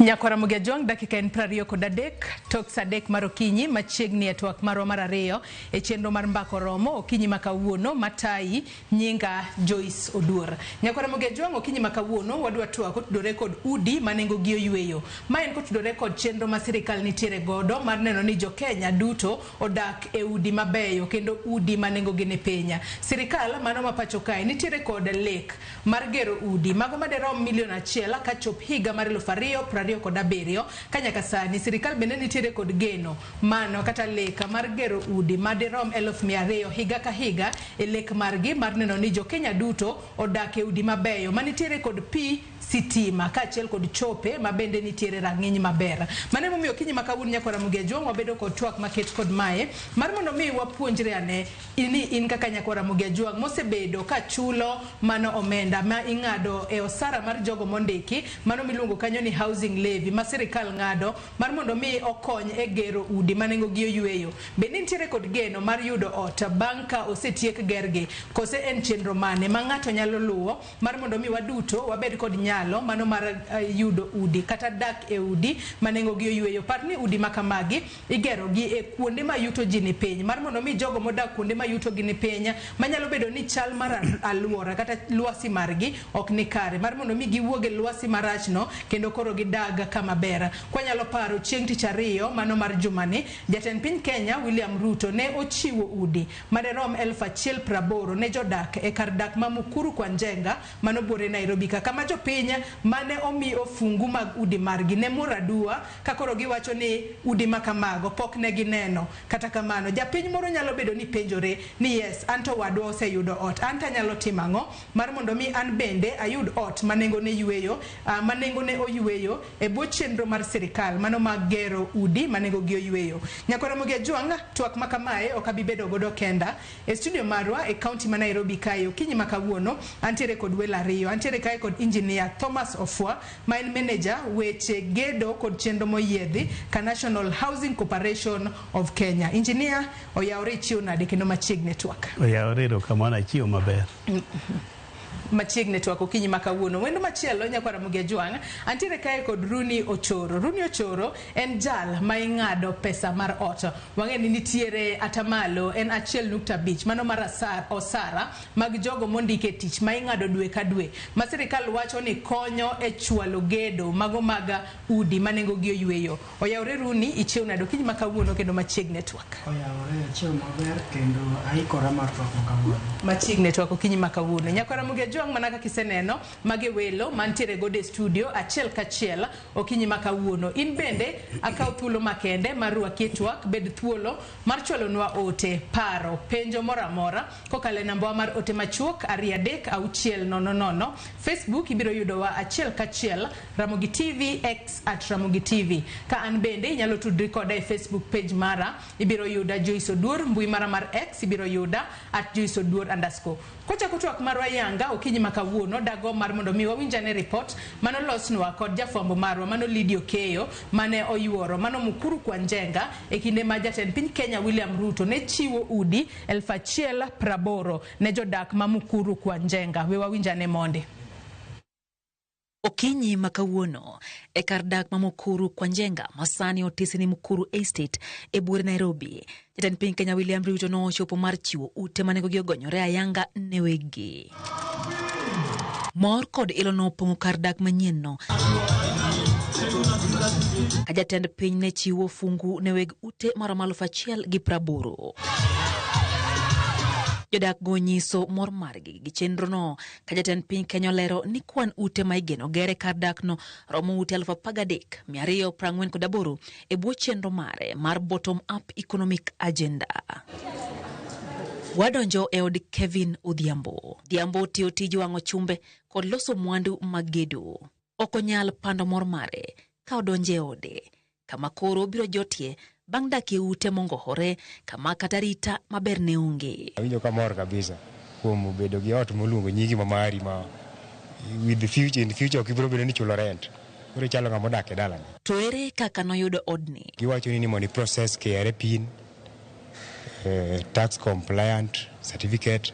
Nyakora Mugejong dakika en 23 tok sadek marokinyi machiegni e twak marwa mar ariyo e chenro mar mbako romo okinyi makawuono matai nyinga Joyce Oduor. Nyakora Mugejong okinyi makawuono wadwa twak kotudore kod udi manengo gi oyweyo. Ma en kotudore kod chenro ma sirikal nitiere godo mar neno ni jo Kenya duto odak e udi mabeyo kendo udi manengo gi ne penya. Sirikal mano ma pacho kae nitiere kod lek mar gero udi mago maderom milion 1 ka chop higa mar 2027 kanyaka sani sirikal bende nitiere kod geno mano kata leka mar gero udi maderom 200,000 higa ka higa e lek margi mar neno ni jo Kenya duto odak e udi mabeyo manitiere kod pi sitima kaachiel kod chope mabende nitiere rang'iny maber. Mane momiyo okinyi makawuono Nyakora Mugejong wabedo kod twak maket kod mae mar mondo mi wapuonjre ane ini in kaka Nyakora Mugejong mosebedo ka chulo mano omenda ma ing'ado e osara mar jogo mondiki mano miluongo kanyo ni housing levy ma sirikal ng'ado mar mondo mi okony e gero udi manengo gi oyweyo. Bende nitiere kod geno mar yudo ot bang' ka osetiek gergi kose en chenro mane ma ng'ato nyalo luwo mar mondo mi waduto wabed kod nyalo mano mar yudo udi kata dak e udi manengo gi oyweyo. Parni udi makamagi igero gi e kuonde ma yuto ji ni piny mar mondo mi jogo modak kuonde ma yuto gi ni piny manyalo bedo ni chal mar aluora kata lwasi margi ok ni kare mar mondo mi giwuoge lwasi marachno kendo koro gidag kama ber. Kwa nyalo paro chieng' tich ariyo mano mar jumani jatend piny Kenya William Ruto ne ochiwo udi maderom 1,080 ne jodak e kar dak ma Mukuru kwa Njenga mano buore Nairobi kama jopiny mane omi ofungu mag udi margi ne muradua ka koro giwacho ni udi makamago pok ne gineno. Kata kamano japiny moro nyalo bedo ni penjore ni yes anto wadwa oseyudo ot anta nyalo timang'o mar mondo mi an bende ayud ot manengo ne yweyo manengo ne oyweyo e bwo chenro mar sirikal mano mag gero udi manengo gi oyweyo. Nyakora Mugejong twak makamae okabibedo godo kenda e studio marwa e county ma Nairobi kae okinyi makawuono antiere kod welo ariyo antiere kae kod engineer Thomas Ofwa ma en manager weche gedo kod chenro moyiedhi ka National Housing Corporation of Kenya. Engineer oyawre chiwo nade kendo machiegni twak. Oyawre ro kamana chiwo maber. Machiegni twak okinyi makawuono. Wendo machielo Nyakora Mugejong antiere kae kod Runi Ochoro. Runi Ochoro en jal ma ing'ado pesa mar ot. Wang'e ni nitiere atamalo en 1.5 mano mar osara mag jogo mondike tich ma ing'ado dwe ka dwe. Ma sirikal wacho ni konyo e chwalo gedo mago mag udi manengo gi oyweyo. Oyawre Runi ichiwo nade okinyi makawuono kendo machiegni twak. Oyawre chiwo maber kendo aikora mar twak makawuono. Machiegni twak okinyi makawuono. Nyakora Mugejong manaka kiseneno mage welo mantiere gode studio achiel kachiel okinyi makawuono. In bende akaw thuolo makende mar rwaki twak bed thuolo mar chwalonwa ote paro penjo moramora kokale namba mar ote machuok 236000. Facebook ibiro yudowa achiel kachiel Ramogi TV X @Ramogi TV. Ka an bende inyalo tudri koda e Facebook page mara ibiro yuda Joyce Oduor, mbui mara mar X ibiro yuda @Joyce Oduor_. Kocha kutwak marwa yanga okinyi makawuono dago mar mondo mi wawinjane report mano losnwa kod jafwambo marwa mano Lydia Okeyo mane oyuoro mano Mukuru kwa Njenga e kinde ma jatend piny Kenya William Ruto ne chiwo udi 1,080 ne jodak ma Mukuru kwa Njenga. We wawinjane monde. Okinyi makawuono e kar dak ma Mukuru kwa Njenga masani otisi ni Mukuru Estate e buore Nairobi. Jatend piny Kenya William Ruto no chopo mar chiwo ute manengo gi ogonyore ayanga ne wegi. Mor kod ilo no pongo kar dak manyien no. Ka jatend piny ne chiwo fungu ne weg ute maromo 1,080. Jodak go nyiso mor margi gi chenro no ka jatend piny Kenya lero ni kwan ute ma igeno gere kar dak no romo ute 13,248 e bwo chenro mare mar bottom up economic agenda. Wadonjo e od Kevin Odhiambo. Odhiambo tiyo tij wang'o chumbe kod loso mwandu mag gedo. Ok onyal pando mor mare ka odonje ode kama koro biro jotie bang' dak e ute mongohore kama kata rita maber ne onge. Awinjo ka mor kabisa kuom bedo gi ot moluongo nyigi mamari ma with the future, in the future kibiro bedo ni chulo rent. Koro chalo ng'ama odak e dalani. To ere kaka noyudo odni? Giwacho ni mondo process KRA pin, tax compliant certificate.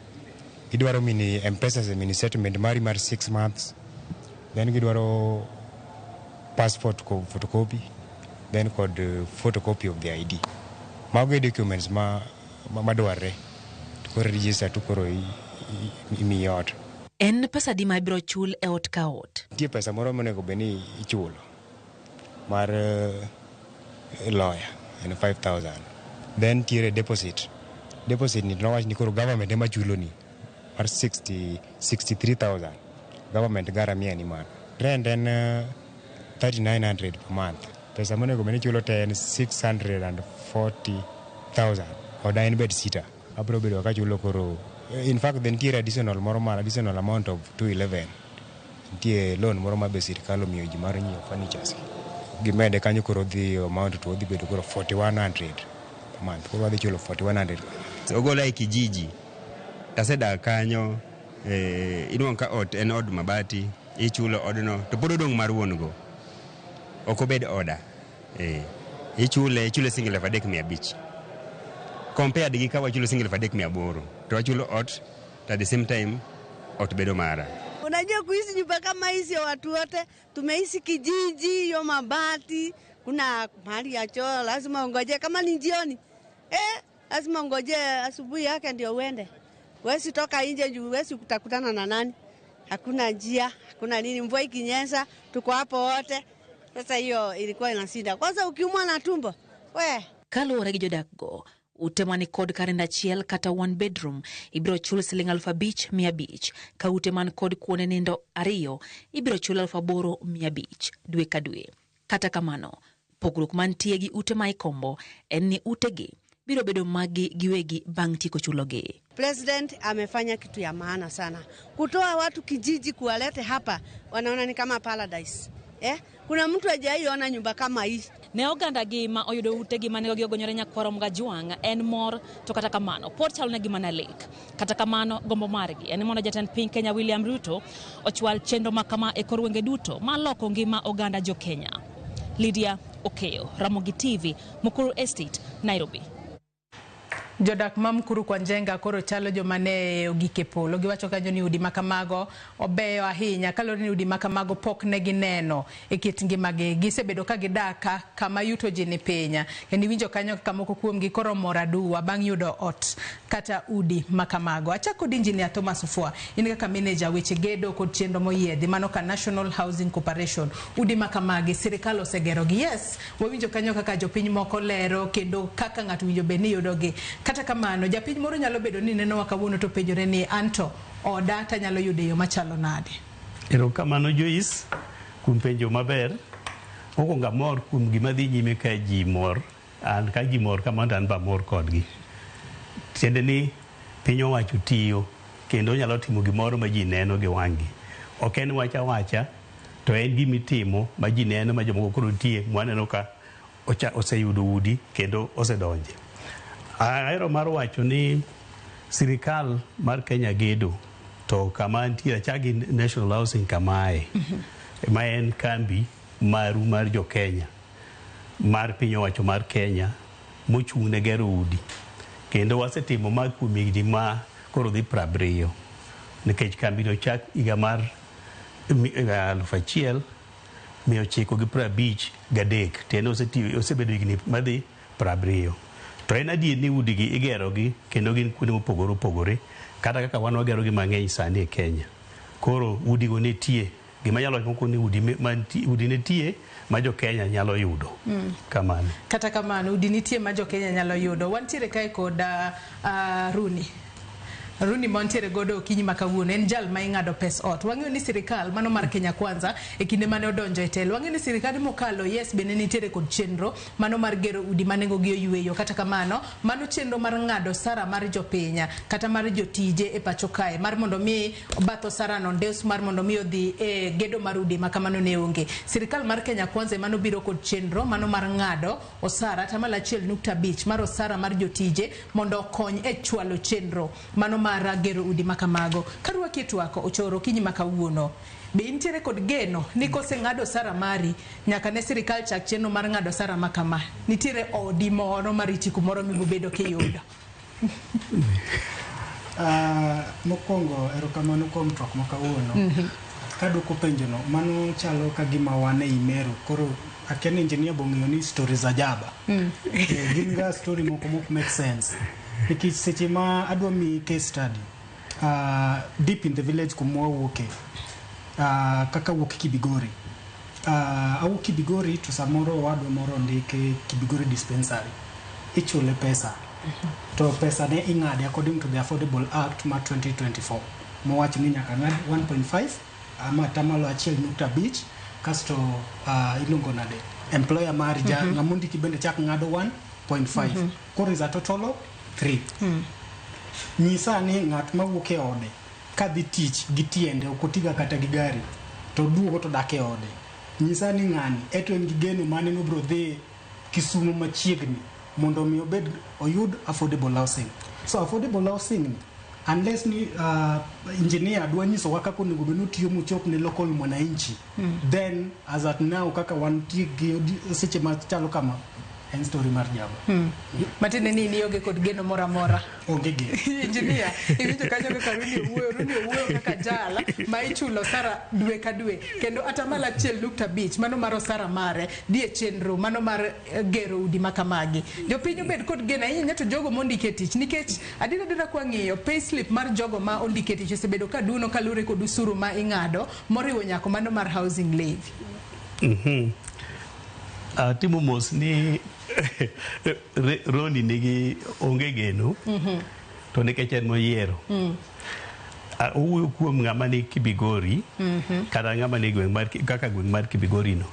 Gidwaro mini M-Pesa mini settlement mari mar 6 months. Then gidwaro passport photocopy. Then kod photocopy of the ID. Mago documents madwarre. Koro register to koro imiyo ot. En pesa di ma ibiro chul e ot ka ot? Tie pesa moro monego beni ichulo mar lawyer en 5,000. Then tiere deposit. Deposit ni nowach ni koro government ema chulo ni mar 63,000. Government garamia ni man. Rent en 3,900 per month. Pesa monego beni chulo te en 640,000. Oda en bed sita. Abro bedo ka chulo koro. In fact, then tiere additional amount of 211. Tiere loan moro ma be sirkal omiyo ji mar nyiewo furnitures. Gimede kanyo koro dhi amount to dhi bedo koro 4,100 per month. Koro wadhi chulo 4,100. Ogola e kijiji. Tasedak kanyo, inuang ka ot en od mabati, ichulo odno, to pod odong mar wuon go. Ok obed oda. Ichule single 3,500. Compared gi ka wachulo single 3,800. To wachulo ot, at the same time, ot bedo mara. Unajua kuishi nyumba kama hizi ya watu wote, tumeishi kijiji, yo mabati, kuna mahali ya choo, lazima ungoje kama ni jioni. Lazima ungoje asubuhi yake ndio uende. Wesi toka nje juu wesi kutakutana na nani? Hakuna njia, hakuna nini, mvua ikinyesha, tuko hapo wote. Sasa hiyo ilikuwa inashinda. Kwanza ukiumwa na tumbo, Kaluwore gi jodak go, ute mani kod karenda achiel kata 1 bedroom ibiro chul siling 5,500. Ka ute man kod kuone nindo 2 ibiro chul 8,500 dwe ka dwe. Kata kamano, pogruok mantie gi ute ma ikombo en ni utegi biro bedo magi giwegi bang' tieko chulogi. President amefanya kitu ya maana sana. Kutoa watu kijiji kuwalete hapa, wanaona ni kama paradise. Kuna mtu hajaiona nyumba kama hii. Ne oganda gi ma oyudo utegi mane ogonyore nyakwaro mga Jwang' en mor, to kata kamano pod chalo ne gima na lek. Kata kamano gombo margi en mondo jatend piny Kenya William Ruto ochwal chenro makama e kor wenge duto maloko ngima oganda jo Kenya. Lydia Okeyo, Ramogi TV, Mukuru Estate, Nairobi. Jodak ma Mukuru kwa Njenga koro chalo jomane ogike polo. Giwacho kanyo ni udi makamago obeyo ahinya. Kalore ni udi makamago pok ne gineno e kit ngimagi. Gisebedo ka gidaka kama yuto ji ni piny. Kendi winjo kanyo kaka moko kuomgi koro mor aduwa bang' yudo ot kata udi makamago. Achako kod Engineer Thomas Ufua, in kaka manager weche gedo kod chenro moyiedhi mano ka National Housing Corporation. Udi makamagi sirikal osegero gi. Yes, wawinjo kanyo kaka jopiny moko lero kendo kaka ng'ato winjo beni yudogi. Kata kamano, japiny moro nyalo bedo ni neno wakawuono to penjore ni anto oda ta nyalo yudo yo machalo nade. Erokamano Joyce, kuom penjo maber. Okonga mor kuom gima dhi nyime ka ji mor. An ka ji mor kamano an ba mor kodgi. Tiende ni piny owacho tiyo kendo nyalo timo gimoro ma ji neno gi wang'gi. Ok en wacha to en gimitimo ma ji neno ma jomoko koro tie mwaneno ka oseyudo udi kendo osedonje. Ahero mar wacho ni sirikal mar Kenya gedo to kama ntiere chagi National Housing kamae ma en kambi maru mar jo Kenya mar piny owacho mar Kenya mochung' ne gero udi kendo wasetimo mag kuom higni ma koro dhi 70 nikech kambi no chak higa mar 1953 tendo osebedo higni madhi 70. To en adier ni udi gi igero gi kendo gin kuonde mopogore kata kaka wan wagero gi mang'eny sani e Kenya. Koro udi go ne tie gima nyalo moko ni udi ne tie ma jo Kenya nyalo yudo. Kamano. Kata kamano udi nitie ma jo Kenya nyalo yudo. Wantiere kae kod Runi montiere godo okinyi makawuono en jal ma ing'ado pes ot. Wang'eyo ni sirikal mano mar Kenya Kwanza e kinde mane odonjo e telo. Wang'eyo ni sirikal mokalo yes bende nitiere kod chenro mano mar gero udi manengo gi oyweyo. Kata kamano mano chenro mar ng'ado sara mar jopiny kata mar jotije e pacho kae mar mondo mi batho sara no ndeus mar mondo mi odhi e gedo mar udi makamano ne onge. Sirikal mar Kenya Kwanza mano biro kod chenro mano mar ng'ado osara tamala 1.5 mar osara mar jotije mondo okony e chwalo chenro mano mar gero udi makamago. Karwaki twako ochoro kinyi makawuono. Be intiere kod geno ni koseng'ado osara mari nyaka ne sirikal chak chenro mar ng'ado osara makama. Nitiere odi moro mariti kumoro mibobedo kiyudo. Mokwongo erokamano kuom twak makawuono. Kaduoko penjono, mano chalo ka gima wan e Meru. Koro akia ni engineer bong'eyo ni story za jaba. Gin ga story moko mok make sense. Nikech seche ma adwa mi case study, deep in the village kumwa wuoke, kaka wuok Kibigori. Awuok Kibigori to samoro wadwa moro ndike Kibigori dispensary. Ichule pesa. To pesa ne ing'ade according to the Affordable Act ma 2024. Mowacho ni nyaka ng'ad 1.5 ama tamalo 1.5 kasto iluongo nade employer mari ng'amundi kibende chak ng'ado 1.5. Koro is a total of 3. Nyisa ni ng'at mawuok e ode kadhi tich gi tiende okotiga kata gi gari to duogo to dak e ode. Nyisa ni ng'ani eto en gi geno mane no bro dhi Kisumu machiegni mondo mi obed oyud affordable housing. So affordable housing ni unless ni engineer dwa nyiso wa kaka onego bed notiyo mochop ne local mwananchi, then as at now kaka wantie gi seche machalo kama en story mar jaba. Matine ni nioge kod geno mora mora. Onge ge. Engineer, iwinjo kanyo kaka Runi owuoyo kaka jala ma ichulo osara dwe ka dwe. Kendo atamala 1.5 mano mar osara mare die chenro mano mar gero udi makamagi. Jopiny obed kod geno ahinya to jogo mondike tich nikech adira kwa ng'iyo payslip mar jogo ma ondike tich osebedo ka duno kalure kod usuru ma ing'ado moriwo nyako mano mar housing levy. Timo mos ni Roni nigi onge geno to nikech en moyiero. Owuoyo kuom ng'ama ni Kibigori kata ng'ama ni gweng' mar kaka gweng' mar Kibigori no.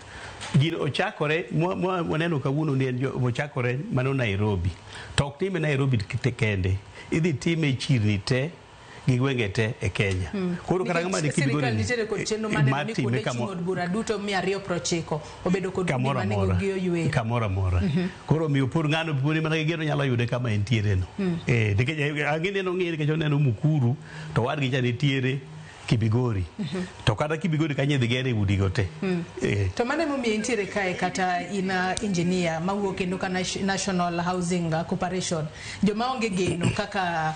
Gino ochakore waneno kawuono ni en ochakore mano Nairobi. To ok time Nairobi kende. Idhi time chirni te gi gwenge te e Kenya. Koro kata ng'ama ni Kibigori sirikal nitere kod chenro mane ni kuonde ching'o od bura duto 290 obedo kod udi mane gi oyueyo kamoro amora. Koro miyo pur ng'ano puoni mana gero nyalo yude kama entiere no. Nikech ang'e no ng'e nikech oneno Mukuru to wadgi cha nitiere Kibigori. To kata Kibigori kanye dhi gere udi go te. To mane momiyo intiere kae kata ina engineer mawuok kendo ka National Housing Corporation joma onge geno kaka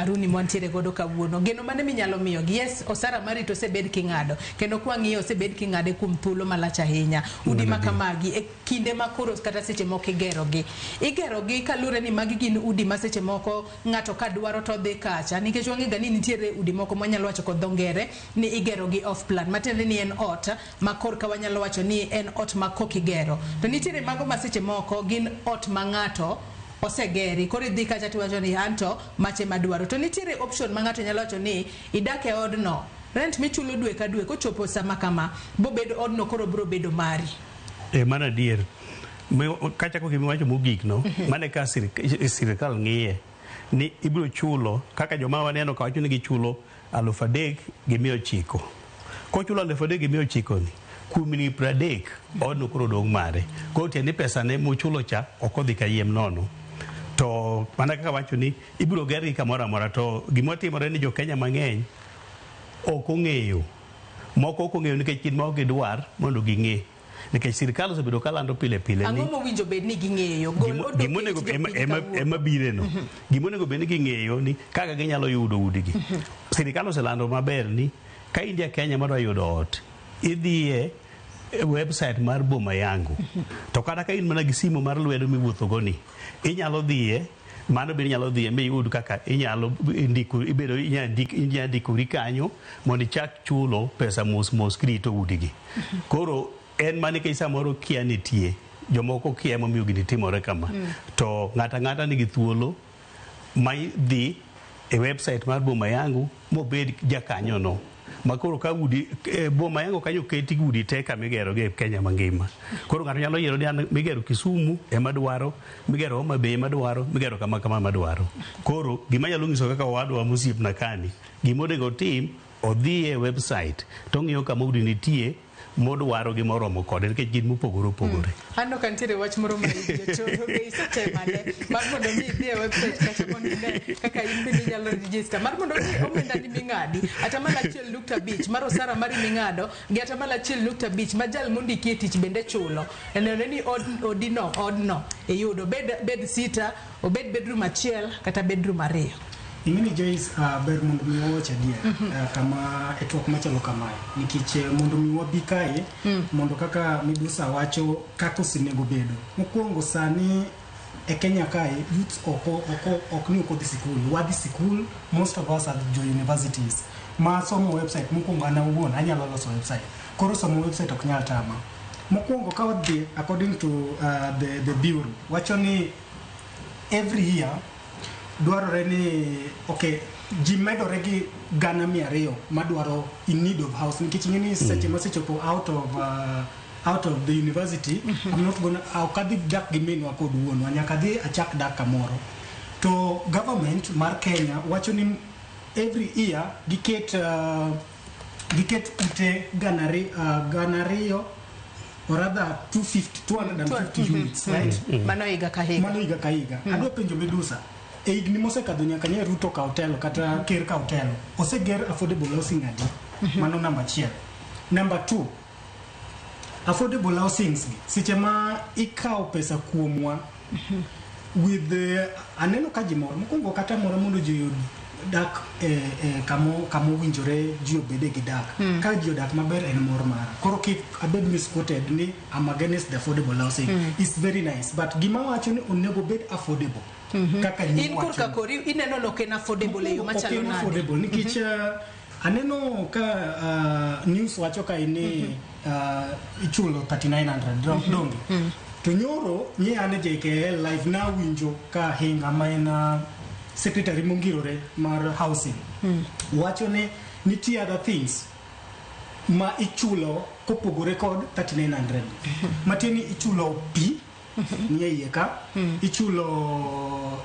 Runi mwantiere godo kawuono. Geno mane minyalo miyo gi? Yes, osara mari to sebed king'ado. Kendo kwa ng'iyo sebed king'ade kuom thuolo malach ahinya. Udi makamagi e kinde makoro kata seche moko igerogi. Igerogi kalure ni magi gin udi ma seche moko ng'ato ka dwaro to dhi kacha. Nikech wang'e ga ni nitiere udi moko manyalo wacho kod dhongere ni igerogi off plan. Matiende ni en ot makor ka wanyalo wacho ni en ot makok igero. To nitiere mago ma seche moko gin ot ma ng'ato osegeri koro idhi kacha tiwacho ni anto mache madwaro. To nitiere option ma ng'ato nyalo wacho ni idak e odno rent michulo dwe ka dwe kochopo sama kama bobedo odno koro bro bedo mari. Mana dier kacha ko kimi wacho mogik no mane ka sirikal ng'iye ni ibiro chulo kaka joma waneno ka wacho ni gichulo 3,900. Kochulo 3,900 ni kumni 30 odno koro dong mare. Ko tiende pesa ne mochulo cha okodhi ka yiem nono. To mana kaka wacho ni ibiro gergi kamoro amora to gima timore ni jo Kenya mang'eny ok ong'eyo. Moko ok ong'eyo nikech kin ma ok gidwar mondo ging'e. Nikech sirikal osebedo kalando pile ni ang'o mowinjo bed ni ging'eyo gimonego ema bire no gimonego bed ni ging'eyo ni kaka ginyalo yudo udigi. Sirikal oselando maber ni ka India Kenya madwa yudo ot idhiye website mar Boma Yangu to kata ka in mana gi simu mar lwedo miwuotho go ni inyalo dhiye mano be inyalo dhiye mi yud kaka inyalo ndiko ibedo inyalo ndikori kanyo mondo ichak chulo pesa mos krito udigi. Koro en mane ke samoro kia nitie jomoko kia momiyo gini timore kama to ng'ata nigi thuolo ma dhi e website mar Boma Yangu mobed jakanyo no makoro ka udi Boma Yangu kanyo keti udi te kamigero ge Kenya mangima. Koro ng'ato nyalo yiero ni migero Kisumu ema dwaro, migero Homa Bay ema dwaro, migero kama madwaro. Koro gima nyalo nyiso kaka wadwa musiep na kani gimonego tim odhi e website to ng'iyo kama udi nitie modwaro gi moromo kode nikech gin mopogore opogore. Anno kan tiere wach moro ma jochoro be isetemane mar mondo mi idhi e website kata mondo ine kaka in bende inyalo register mar mondo mi omenda ni ming'adi atamalo 1.5 mar osara mari ming'ado gi atamalo 1.5 ma jal mondiki e tich bende chulo. Eneno ni odno iyudo bed sita obed bedroom achiel kata bedroom ariyo. Ing'eni Joyce, ber mondo mi wawacha adier kama e twak machalo kamae nikech mondo mi wabi kae mondo kaka Midusa wacho kaka osenego bedo. Mokwongo sani e Kenya kae youth ok ni kodhi sikul, wadhi sikul, most of us are jo universities. Ma somo website mokwongo ana wuon anyalo loso website. Koro somo website ok nyal tama. Mokwongo ka wadhi according to the bureau wacho ni every year dwarore ni ji medore gi 200,000 madwaro in need of house nikech ing'eni seche masechopo out of the university I'm not gonna kadhi dak gi minwa kod wuonwa nyaka dhi achak dak kamoro. To government mar Kenya wacho ni every year giket ute 200 or rather 250 units, right? Mano higa ka higa. Adwa penjo Midusa. E higni mosekadho nyaka nye Ruto ka otelo kata Ker ka otelo oseger affordable housing adi. Mano namba 1. Number 2, affordable housings gi seche ma ikawo pesa kuomwa with aneno ka ji moro mokwongo kata moro mondo ji yud dak kamo winjore ji obede gi dak ka ji odak maber en mor mara. Koro kik abed misquoted ni I'm against the affordable housing. It's very nice but gima wacho ni onego bed affordable. Kaka in kurka kori ineno no ken affordable yo machalo nade affordable nikech aneno ka news wacho ka ini ichulo 3900 donge to nyoro nye ane JKL live na winjo ka hinga maina secretary mongirore mar housing wacho ni nitie other things ma ichulo kopogore kod 3900 matini ichulo pi nie yeka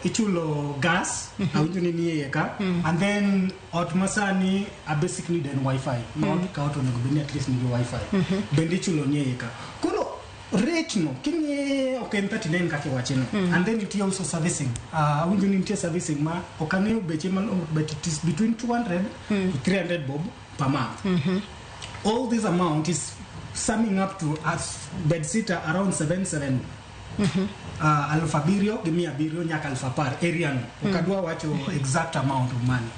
ichulo gas awinjo ni nie yeka and then automasani a basic need and wifi not ka auto nego beni at least ni wifi bende ichulo nie yeka koro rate no kinye okay 39 kake wacheno and then it also servicing awinjo ni nitie servicing ma okane beche man but it is between 200 to 300 bob per month all this amount is summing up to as bed sitter around 77 alfa birio gi 100 nyaka alfa par area no okadwa wacho exact amount of money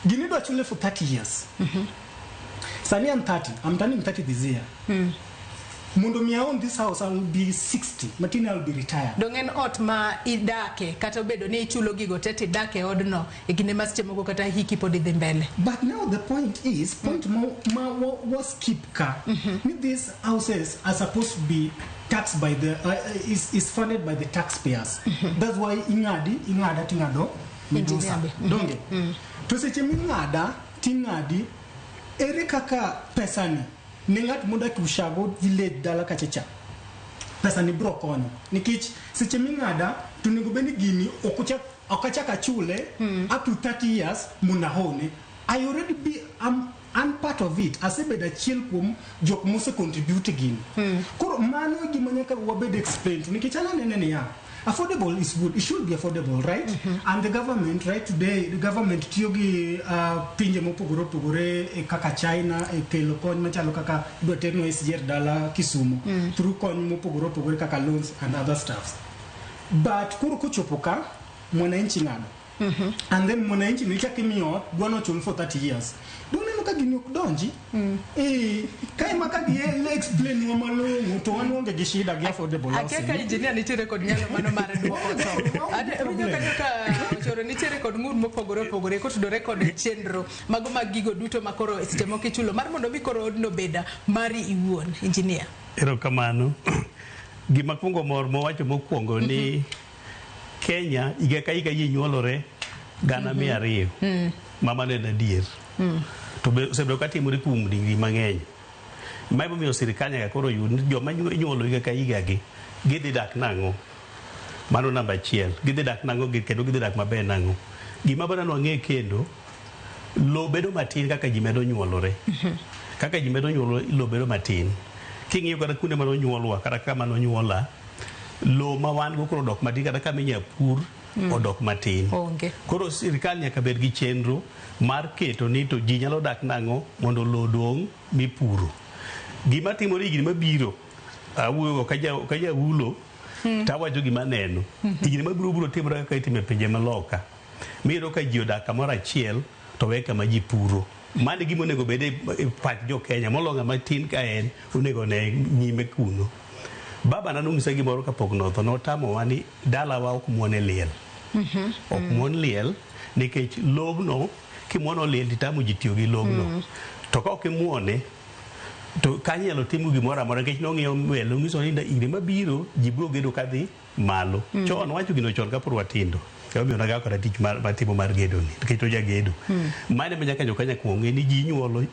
gini do chule for 30 years sani I'm turning 30 this year mundo mi own this house I will be 60 matini I will be retired dongen ot ma idake kata obedo ni ichulo gigo tete dake odno e kinde masche moko kata hiki podi dhi mbele but now the point is was keep ka these houses are supposed to be taxed by the is funded by the taxpayers that's why ingada tingado Midusa donge to seche mingada tingadi ere kaka pesani ningat muda kushago village dala kachecha pesa ni bro kono nikich seche mingada tunego beni gini okachaka chule up to 30 years munahone I already be I'm part of it asebeda chiel kum jok mose contribute gini koro mano gima nyaka wabed explain to nikichana nene ya affordable is good, it should be affordable, right? And the government right today the government tiyogi pinje mopogore kaka China kelo kony machalo kaka dwateno SGR dala Kisumu through kony mopogore kaka loans and other stuff but kuro kuchopoka mwananchi ngado and then mwananchi nichaki miyo dwano chul for 30 years doneno ka gini okdonji kai maka le explain wa malongo to wanonge gi shida gi affordable housing akeka engineer nitere kod nyalo mano mar duoko to ade winjo ka choro nitere kod ngur mopogore kotudore kod chenro mago mag gigo duto makoro seche moko ichulo mar mondo mi koro odno beda mari iwuon engineer erokamano gima kwongo mor mowacho mokwongo ni Kenya iga ka iga nyuolore 200,000 mama ne adier to be sebedo ka timore kuom dingi mang'eny mai bo miyo sirikal nyaka koro yud joma nyuolo iga ka iga gi gidhi dak nango mano namba 1 gidhi dak nango kendo gidhi dak maber nango gima bana no ng'e kendo lo bedo matin kaka ji medo nyuolore kaka ji medo nyuolo lo bedo matin. King'iyo kata kuonde ma nonyuolwa kata kama nonyuola, lo ma wan go koro dok matin kata kama inya pur odok matin. Koro sirikal nyaka bed gi chenro mar keto ni to ji nyalo dak nang'o mondo lo dong mipuro. Gima timore higni mabiro, awuoyo ka jaulo, tawacho gima neno. Higni mabiro timore kaka itimo e pinje maloka. Miyudo ka ji odak kamoro achiel to we kama ji puro. Mano gima onego bed e pach jo Kenya, moloyo ng'ama tin ka en onego ne nyime kuno. Baba na nonyisa gimoro kapok notho, notamowa ni dalawa ok muone liel. Ok muon liel nikech lobno kimuono liel titamo ji tiyo gi lobno. To ka ok imuone to kanyalo timo gimoro amora nikech nong'iyo welo nyiso ni higni mabiro ji biro gedo kadhi malo. Chon wacho gino chon kapod watindo. Omiyo naga kora tich matimo mar gedo ni nikech to jagedo. Mane ma nyaka jokanya kuong'e ni ji nyuolo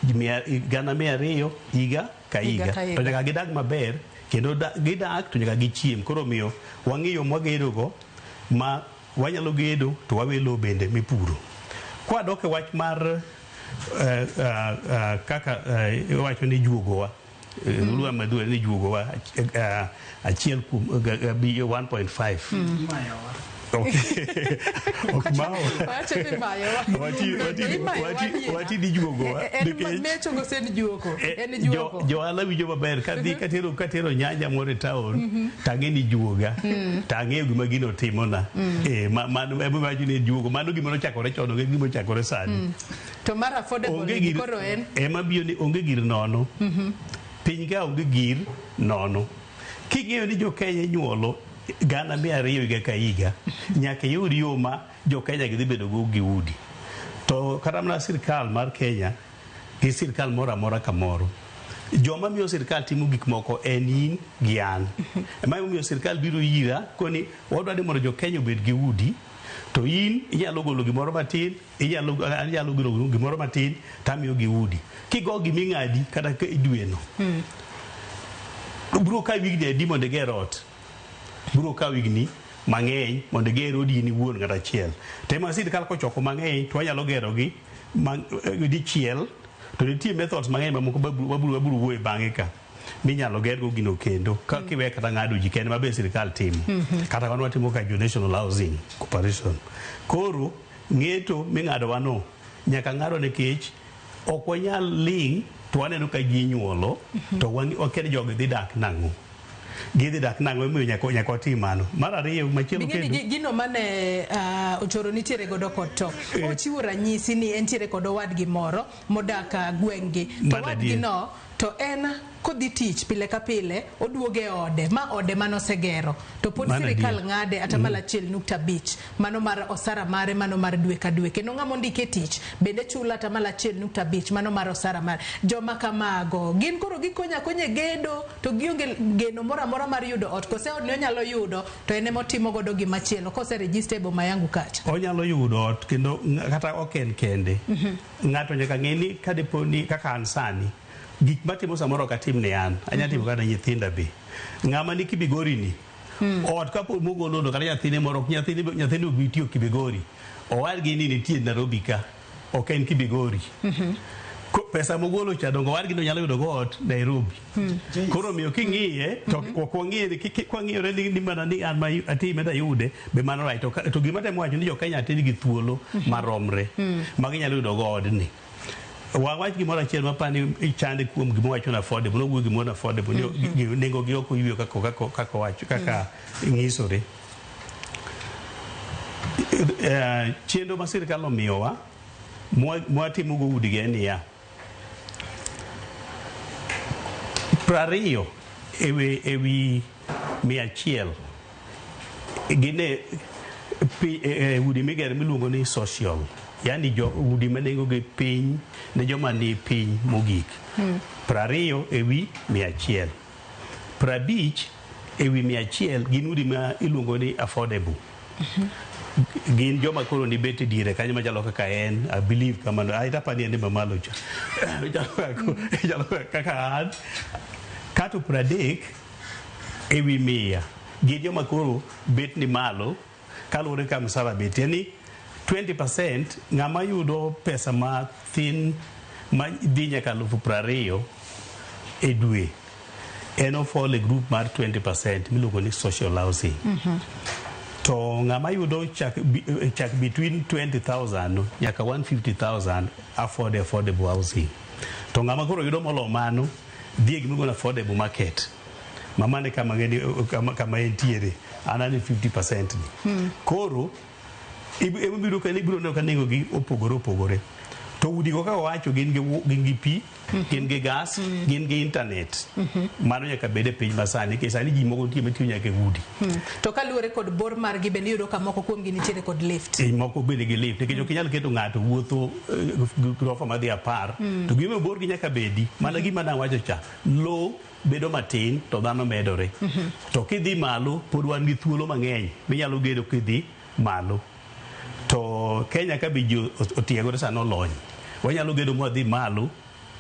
200 higa ka higa. To nyaka gidag maber kendo gidak to nyaka gichiem. Koro miyo wang'iyo mwagedo go ma wanyalo gedo to wawelo bende mipuro. Kwa dok e wach mar kaka wacho ni juogowa. Lua madua ni juogowa achiel kum 1.5. Wati di juogo joala winjo maber kadhi katero nyanja moro e taon tang'e ni juoga tang'eyo gima gino timona mano emawacho ni juogo mano gima nochakore chon onge gima ochakore sani to mar affordable koro en ema biyo ni onge gir nono piny ka onge gir nono king'eyo ni jo Kenya nyuolo 200 higa ka higa nyaka yud yo ma jo Kenya gidhi bedo go gi udi. To kata mana sirkal mar Kenya gi sirkal moro amora kamoro, joma miyo sirkal timo gik moko en in gi an. Ema miyo sirkal biro ira koni wadwa ni mondo jo Kenya obed gi udi, to in inyalo golo gimoro matin, inyalo golo gimoro matin tamiyo gi udi. Kigo giming'adi kata idweno biro ka wigni adi mondo iger ot, biro ka wigni mang'eny mondo iger odi ni wuon ng'at achiel. Tema sirkal kochoko mang'eny to wanyalo gero gi dichiel, to nitie methods mang'eny mamoko wabiro wuoye bang'e ka minyalo ger go gino kendo ka kiwe kata ng'ado ji kende mabe sirkal timo kata wan watimo ka National Housing Corporation. Koro ng'eto ming'ado wano nyaka ng'ado nikech ok wanyal ling' to waneno ka ji nyuolo to waken jogi dhi dak nang'o. Gidhi dak nang'o emiyo nyaka watim mano. Mar ariyo machielo kendo gino mane ochoro nitiere godo kod to ochiwo ranyisi ni entiere kod owadgi moro modak gweng'gi to wadgi no to en kodhi tich pile ka pile oduoge ode ma ode manosegero to pod sirikal ng'ade atamalo 1.5 mano mar osara mare mano mar dwe ka dwe kendo ng'ama ondike tich bende chula atamalo 1.5 mano mar osara mare. Joma kamago gin koro gikonya gedo to gionge geno moro amora mar yudo ot kose od onyalo yudo to ene motimo godo gimachielo kose register bo mayangu kacha onyalo yudo ot kendo kata oken kende ng'ato nyaka ng'eni kadeponi kaka an sani gik matimo samoro katim ne an anya timo kana nyithinda be ng'ama ni Kibigori ni ot kapo mogolo kata nyathine moro nyathine obitiyo Kibigori owadgi ni nitie Nairobi ka ok en Kibigori pesa mogolo cha dongo wargi no nyalo yudo go ot Nairobi. Koro miyo king'iye to kwang'iyore ni mana ni an ma atime da yude be mano right to gima temo wacho ni jo Kenya atini gi thuolo maromre magi nyalo yudo go odni. Wawach gimoro achiel mapani chande kuom gima wacho na affordable no gimo na affordable nengo gi ok oyuyo kako wacho kaka ng'isore. Chenro ma sirkal omiyowa mwatimo go udi ge niya 20 ewi 100 gine udi migero miluongo ni social, yani udi manengo gi piny ne joma ni piny mogik. 20 ewi 100, 50 ewi 100 gin udi ma iluongo ni affordable. Gin joma koro ni bete dire kanyo machalo kaka en I believe kamano aita pani ende mamalo cha jalo kaka an kato 30 ewi 100 gin joma koro bet ni malo kalure ka msara bet yani 20% ng'ama yudo pesa ma thin ma dhi nyaka 20,000 e dwe en ofall e group mar 20% miluongo ni social housing. To ng'ama yudo chak between 20,000 nyaka 150,000 affordable housing. To ng'ama koro yudo molo mano dhi e gimiluongo ni affordable market. Mamane kama entiere anani 50% ni. Koro ibiro neno ka nengo gi opogore. To udi go ka wacho gin gi pi, gin gi gas, gin gi internet. Mano nyaka bede piny masani ke sani ji moko nitie matiyo nyaka udi. To kaluwore kod bor mar gi bende yudo ka moko kuom gi nitiere kod lift. Moko bende gi lift nikech ok inyal keto ng'ato wuotho grofa madhi 10 to gima bor gi nyaka bedi mana gima na wacho cha low bedo matin to dhano medore. To kidhi malo pod wan gi thuolo mang'eny minyalo gedo kidhi malo. To Kenya ka bi otiegore sano lony wanyalo gedo mwadhi malo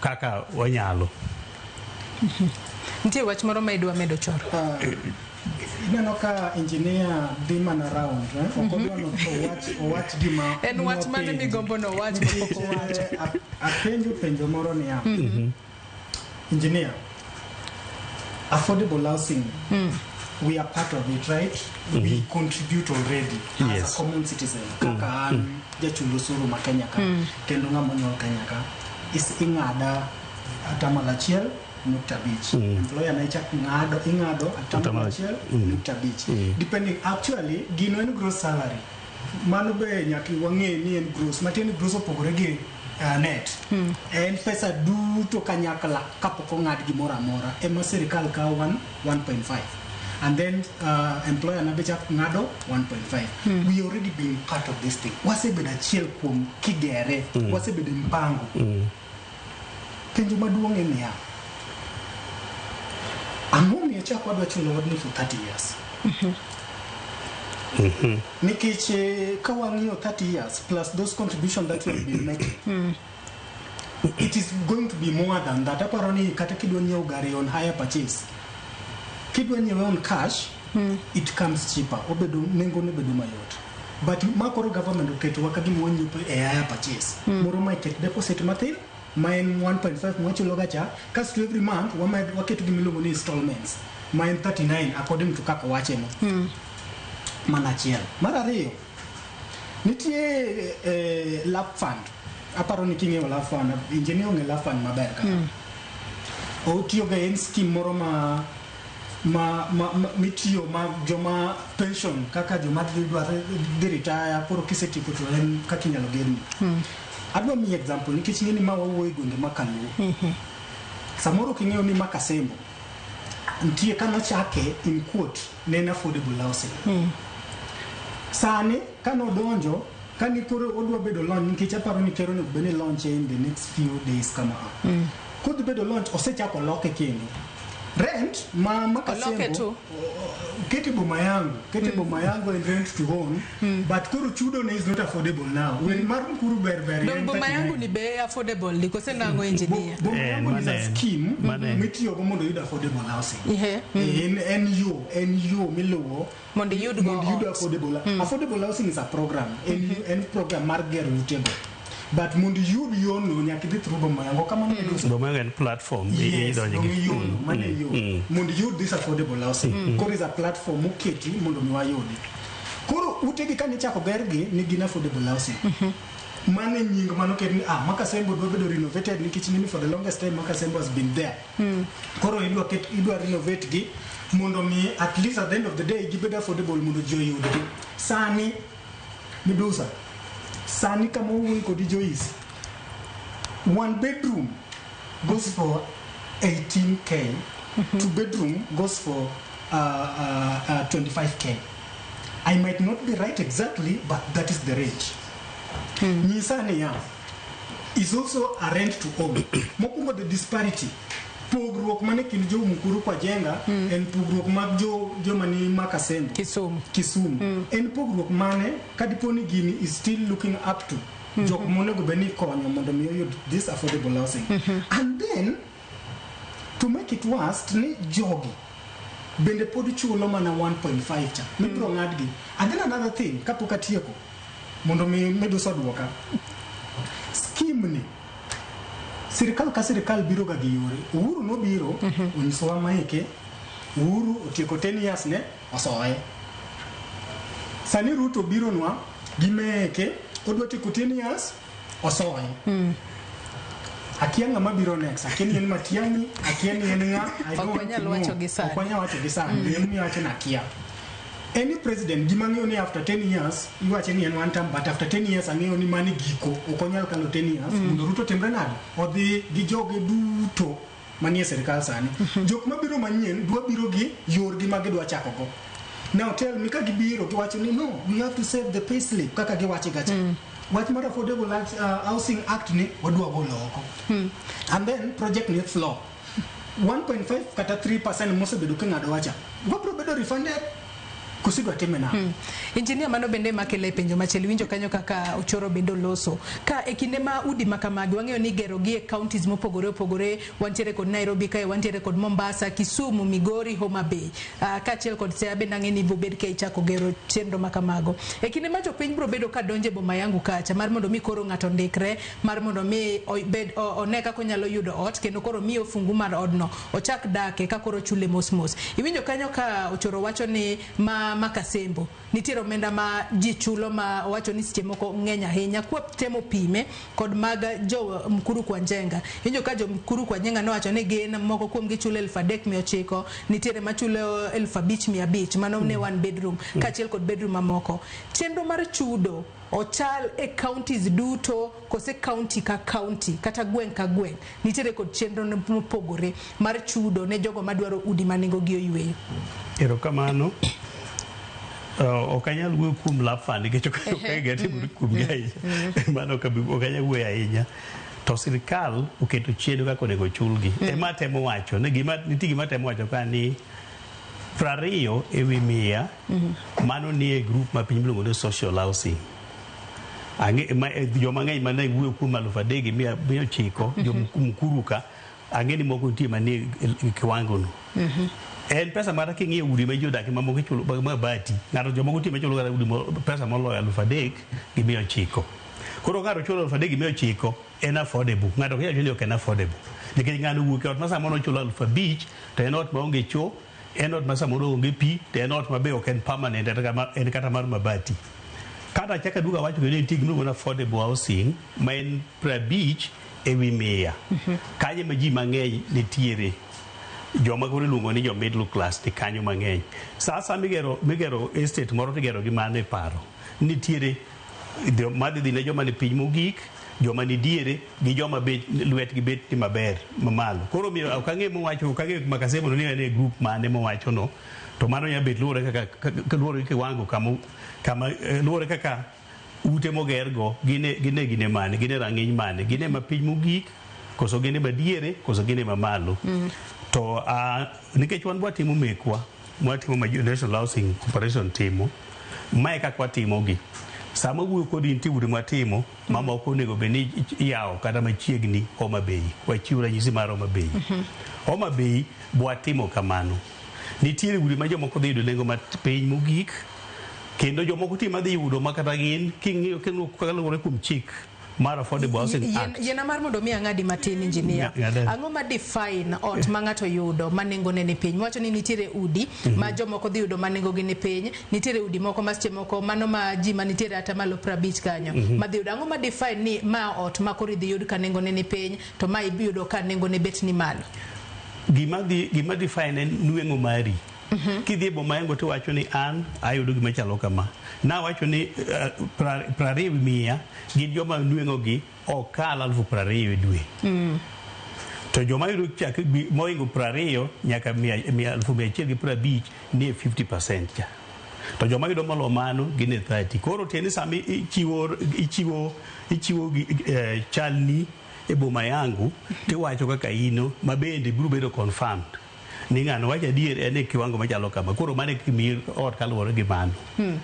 kaka wanyalo. Nitie wach moro ma idwa medo choro. Ineno ka engineer dhi mana round okodwano owach gima en wach mane migombo no wach mapoko wacho. Penjo moro ni ya engineer, affordable housing, we are part of it, right? We contribute already as a common citizen. Kaka jachul usuru ma Kenya ka kendo ng'ama nyol Kenya ka is ing'ada atamalo 1.5. Employer na ing'ado atamalo 1.5. Depending, actually gino en gross salary. Mano be nyaki wang'e ni en gross, matin gross opogore gi net. En pesa duto kanyakla kapok ong'ad gimoro amora ema sirikal kawo 1.5. And then employer na becha ngado 1.5. We already been part of this thing. Wasebedo achiel kuom kigere, wasebedo mpango. Penjo maduong' en ya. Ang'o miyo chak wadwa chulo wadni for 30 years? Nikech ka wang'iyo 30 years plus those contributions that we have been making, it is going to be more than that. Aparo ni kata kidwa nyiewo gari on hire purchase, kidwa nyiewe on cash, it comes cheaper. Obedo nengo ne bedo mayot. But makoro government oketo wakagi mwanyiepo e hire purchase. Moro ma iket deposit matin, mine 1.5 mwachulo gacha, kasto every month waketo gimiluongo ni installments. Mine 39 according to kaka wache no. Mana achiel. Mar ariyo, nitie lap fund. Aparo ni king'eyo lap fund, engineer ong'e lap fund maber ka. Otiyo ga en scheme moro mitiyo ma joma pension kaka joma dhi retire koro kisetieko to en kaka inyalo gedni. Adwa mi example nikech ng'eni ma wawuoyo gwenge ma Kaluo. Samoro king'eyo ni Makasembo nitie kanochake in quote ne en affordable housing. Sani kanodonjo kani koro odwa bedo launch nikech aparo ni kero ne bene launch in the next few days kama. Kodhi bedo launch osechako loke kendo. Rent ma Makasembo kete boma yangu and rent to own, but kuru chudo is not affordable now. When marum kuru ber don boma yangu ni be affordable because nango engineer boma yangu is a scheme mitiyo go mondo yud affordable housing. En yo miluwo mondo yud affordable. Affordable housing is a program, en program mar gero utego. But mondo yud yono nyaka dhi through boma yangu kama boma yangu en platform mondo yud this affordable housing. Koro is a platform moketi mondo mi wayudi. Koro utegi kani chako gergi ni gin affordable housing. Mane nying mano ketni Makasembo dwa bedo renovated nikech ni for the longest time Makasembo has been there. Koro idwa renovate gi mondo mi at least at the end of the day gibedo affordable mondo jo yudi. Sani Medusa Sani kama uwe kodi Joyce, 1 bedroom goes for 18k, 2 bedroom goes for 25k. I might not be right exactly, but that is the range. Nisani ya is also a rent to own. Mokungo the disparity. Pogruok mane kin jo mukuru kwa jenga en pogruok mag jo mani Makasembo Kisumu en pogruok mane kadiponi gini is still looking up to jok monego beni konyo mondo mi yud this affordable housing. And then to make it worse ni jogi bende podi chulo mana 1.5 cha mibro ng'adgi. And then another thing kapok atieko mondo mi medo sodwoka scheme ni sirikal ka sirikal biro ga gi yore. Uhuru no biro onyisowa maeke, Uhuru otieko 10 years ne osoye. Sani Ruto biro nwa gi meke odwa tieko 10 years osoye. Akia ng'ama biro next, akia ni en Matiang'i, akia ni en ng'a, Okwanyal wacho gi sani. Okwanyal wacho gi sani, en mi wacho na akia. Any president gima ng'eyo ni after 10 years iwache ni en one term, but after 10 years ang'eyo ni mani giko, okonyal kalo 10 years mondo Ruto timre nade odhi gi joge duto manie sirikal sani. Jok mabiro manyien dwa biro gi yorgi ma gidwa chako go. Now tell me ka gibiro giwacho ni no, we have to save the pay slip kaka giwache gacha. Wach mar affordable housing act ni wadwa golo oko. And then project ni flow 1.5 kata 3% mosebedo king'ado wacha wabro bedo refunded kusidwa timena. Engineer mano bende makele penjo machielo, winjo kanyo kaka Ochoro bendo loso ka e kinde ma udi makamagi wang'eyo ni gero gi e counties mopogore opogore, wantiere kod Nairobi kae, wantiere kod Mombasa, Kisumu, Migori, Homa Bay, kaachiel kod Siaya bende ang'e ni bobed ka ichako gero chenro makamago. E kinde ma jopiny bro bedo ka donje boma yangu kacha mar mondo mi koro ng'ato ndikre, mar mondo mi one kaka onyalo yudo ot, kendo koro mi ofungu mar odno ochak dake ka koro chule mos. Iwinjo kanyo ka Ochoro wacho ni makasembo nitiere omenda ma ji chulo ma wacho ni seche moko ng'eny ahinya kwa temo pime kod mag jo Mkuru kwa Njenga. Injo ka jo Mkuru kwa Njenga no wacho ni gin moko kuom gi chulo 3,900, nitiere ma chulo 5,500, mano ne one bedroom kaachiel kod bedroom mamoko. Chenro mar chudo ochal e counties duto kose county ka county kata gweng ka gweng nitiere kod chenro mopogore mar chudo ne jogo madwaro udi manengo gi oyweyo. Erokamano. Okanyal wuoyo kuom lap fund nikech okagete kuom gai. Mano okanyal wuoyo ahinya. To sirikal oketo chenro kaka onego chulgi. Ema temo wacho ne nitie gima temo wacho ka ni 20 ewi 100 mano ni e group ma piny miluongo ni social housing. Joma ng'eny mane wuoyo kuom 3,900 jo Mkuru ka ang'e ni moko nitie manie kiwango no. En pesa mara king'iyo udi ma jodak mamoko chulo mabati, ng'ato jomoko tie machulo kata udi pesa moloyo 3,900. Koro ng'ato chulo 3,900 en affordable, ng'ato kiyalo chulo en affordable. Nikech ng'ano wuok e ot ma samoro chulo 5,000 to en ot maonge cho, en ot ma samoro onge pi, to en ot mabe ok en permanent, en kata mar mabati. Kata chaka duka wacho ni nitie gima iluongo ni affordable housing ma en 50 ewi 100. Kanyo ma ji mang'eny nitiere. Joma koro iluongo ni jo middle class ni kanyo mang'eny. Sa migero estate moro tigero gi mano e paro. Nitiere madhi ne joma ni piny mogik, joma ni diere gi joma lwetgi bet ni maber mamalo. Koro miyo ok ang'e mowacho, ok ang'e makasemo ni en e group mane mowacho no. To mano nya bet luwore kaka luwore kiwango kama luwore kaka ute mogergo gine mane, gine rang'iny mane, gine ma piny mogik koso gine ma diere koso gine mamalo. To nikech wan watimo mekwa, watimo ma National Housing Corporation timo, mae kaka watimogi. Sama wuoyo kodi nitie udi matimo, mamoko onego bed ni iyawo kata machiegni Homa Bay. Wachiw ranyisi mar Homa Bay. Homa Bay bwatimo kamano. Nitiere udi ma jomoko dhi yudo nengo mapiny mogik, kendo jomoko tie madhi yudo makata gin king'iyo kaluwore kuom chik mar Affordable Housing Act. Yena mar mondo mi ang'adi matin engineer. Ang'o ma define ot ma ng'ato yudo ma nengo ne ni piny? Wacho ni nitiere udi ma jomoko dhi yudo ma nengo gi ni piny, nitiere udi moko ma seche moko mano ma ji ma nitiere ata malo 50 kanyo ma dhi yudo. Ang'o ma define ni ma ot ma koro dhi yud ka nengo ne ni piny to ma ibi yudo ka nengo ne bet ni malo? Gima define en nweng'o mari. Kidhi boma yangu to wacho ni an ayudo gima chalo kama. Na wacho ni 20,100 gin joma nweng'o gi okal 20,000 dwe. To joma yudo chak moingo 20 nyaka 150 ni 50% cha. To joma yudo malo mano gin 30. Koro tieni sami ichiwo chalni e boma yangu tiwacho kaka ino mabende biro bedo confirmed. Ni ng'ano wacha adier en e kiwango machalo kama. Koro mane kimi ot kaluwore gi mano.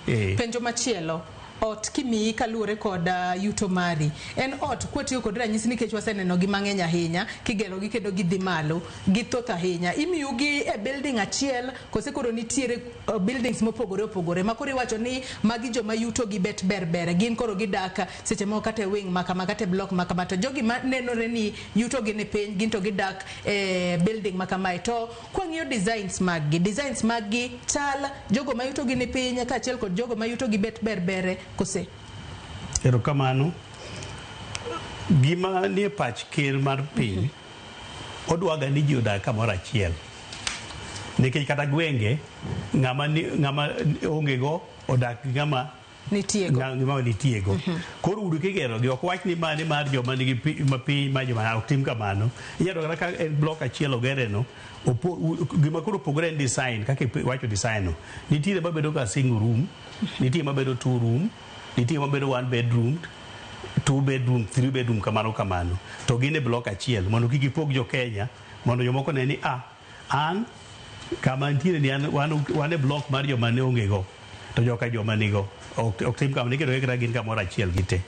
Penjo machielo, ot kimi kaluore kod yuto mari en ot kwetiyo kod ranyisi nikech waseneno gi mang'eny ahinya kigero gi kendo gidhi malo gi thoth ahinya imiyugi e building achiel kose koro nitiere buildings mopogore opogore makoro iwacho ni magi joma yuto gi bet berbere gin koro gidak seche moko kata e wing makama kata e block makama to jogi manenore ni yuto gi ni piny gin to gidak e building makama to kwang'iyo designs magi chal jogo mayuto gi ni piny kaachiel kod jogo mayuto gi bet berbere kose. Erokamano. Gima nie pach ker mar piny odwaga ni ji odak kamoro achiel nikech kata gwenge ng'ama ongego odak gi ng'ama nitiego. Koro udu kigero gi ok wach ni mane mar joma nigi piny ma joma ok tim kamano iyado kata ka en block achiel ogereno gima koro opogore en design kaka wacho design no nitiere mabedo ka single room, nitiere mabedo 2 room, nitiere mabedo 1 bedroom, 2 bedroom, 3 bedroom kamano to gin e block achiel mondo kik ipog jo Kenya mondo jomoko ne ni an kama nitiere ni wan e block mar joma ne ongego to joka joma nigo ok tim kamano kendo kaka gin kamoro achiel gite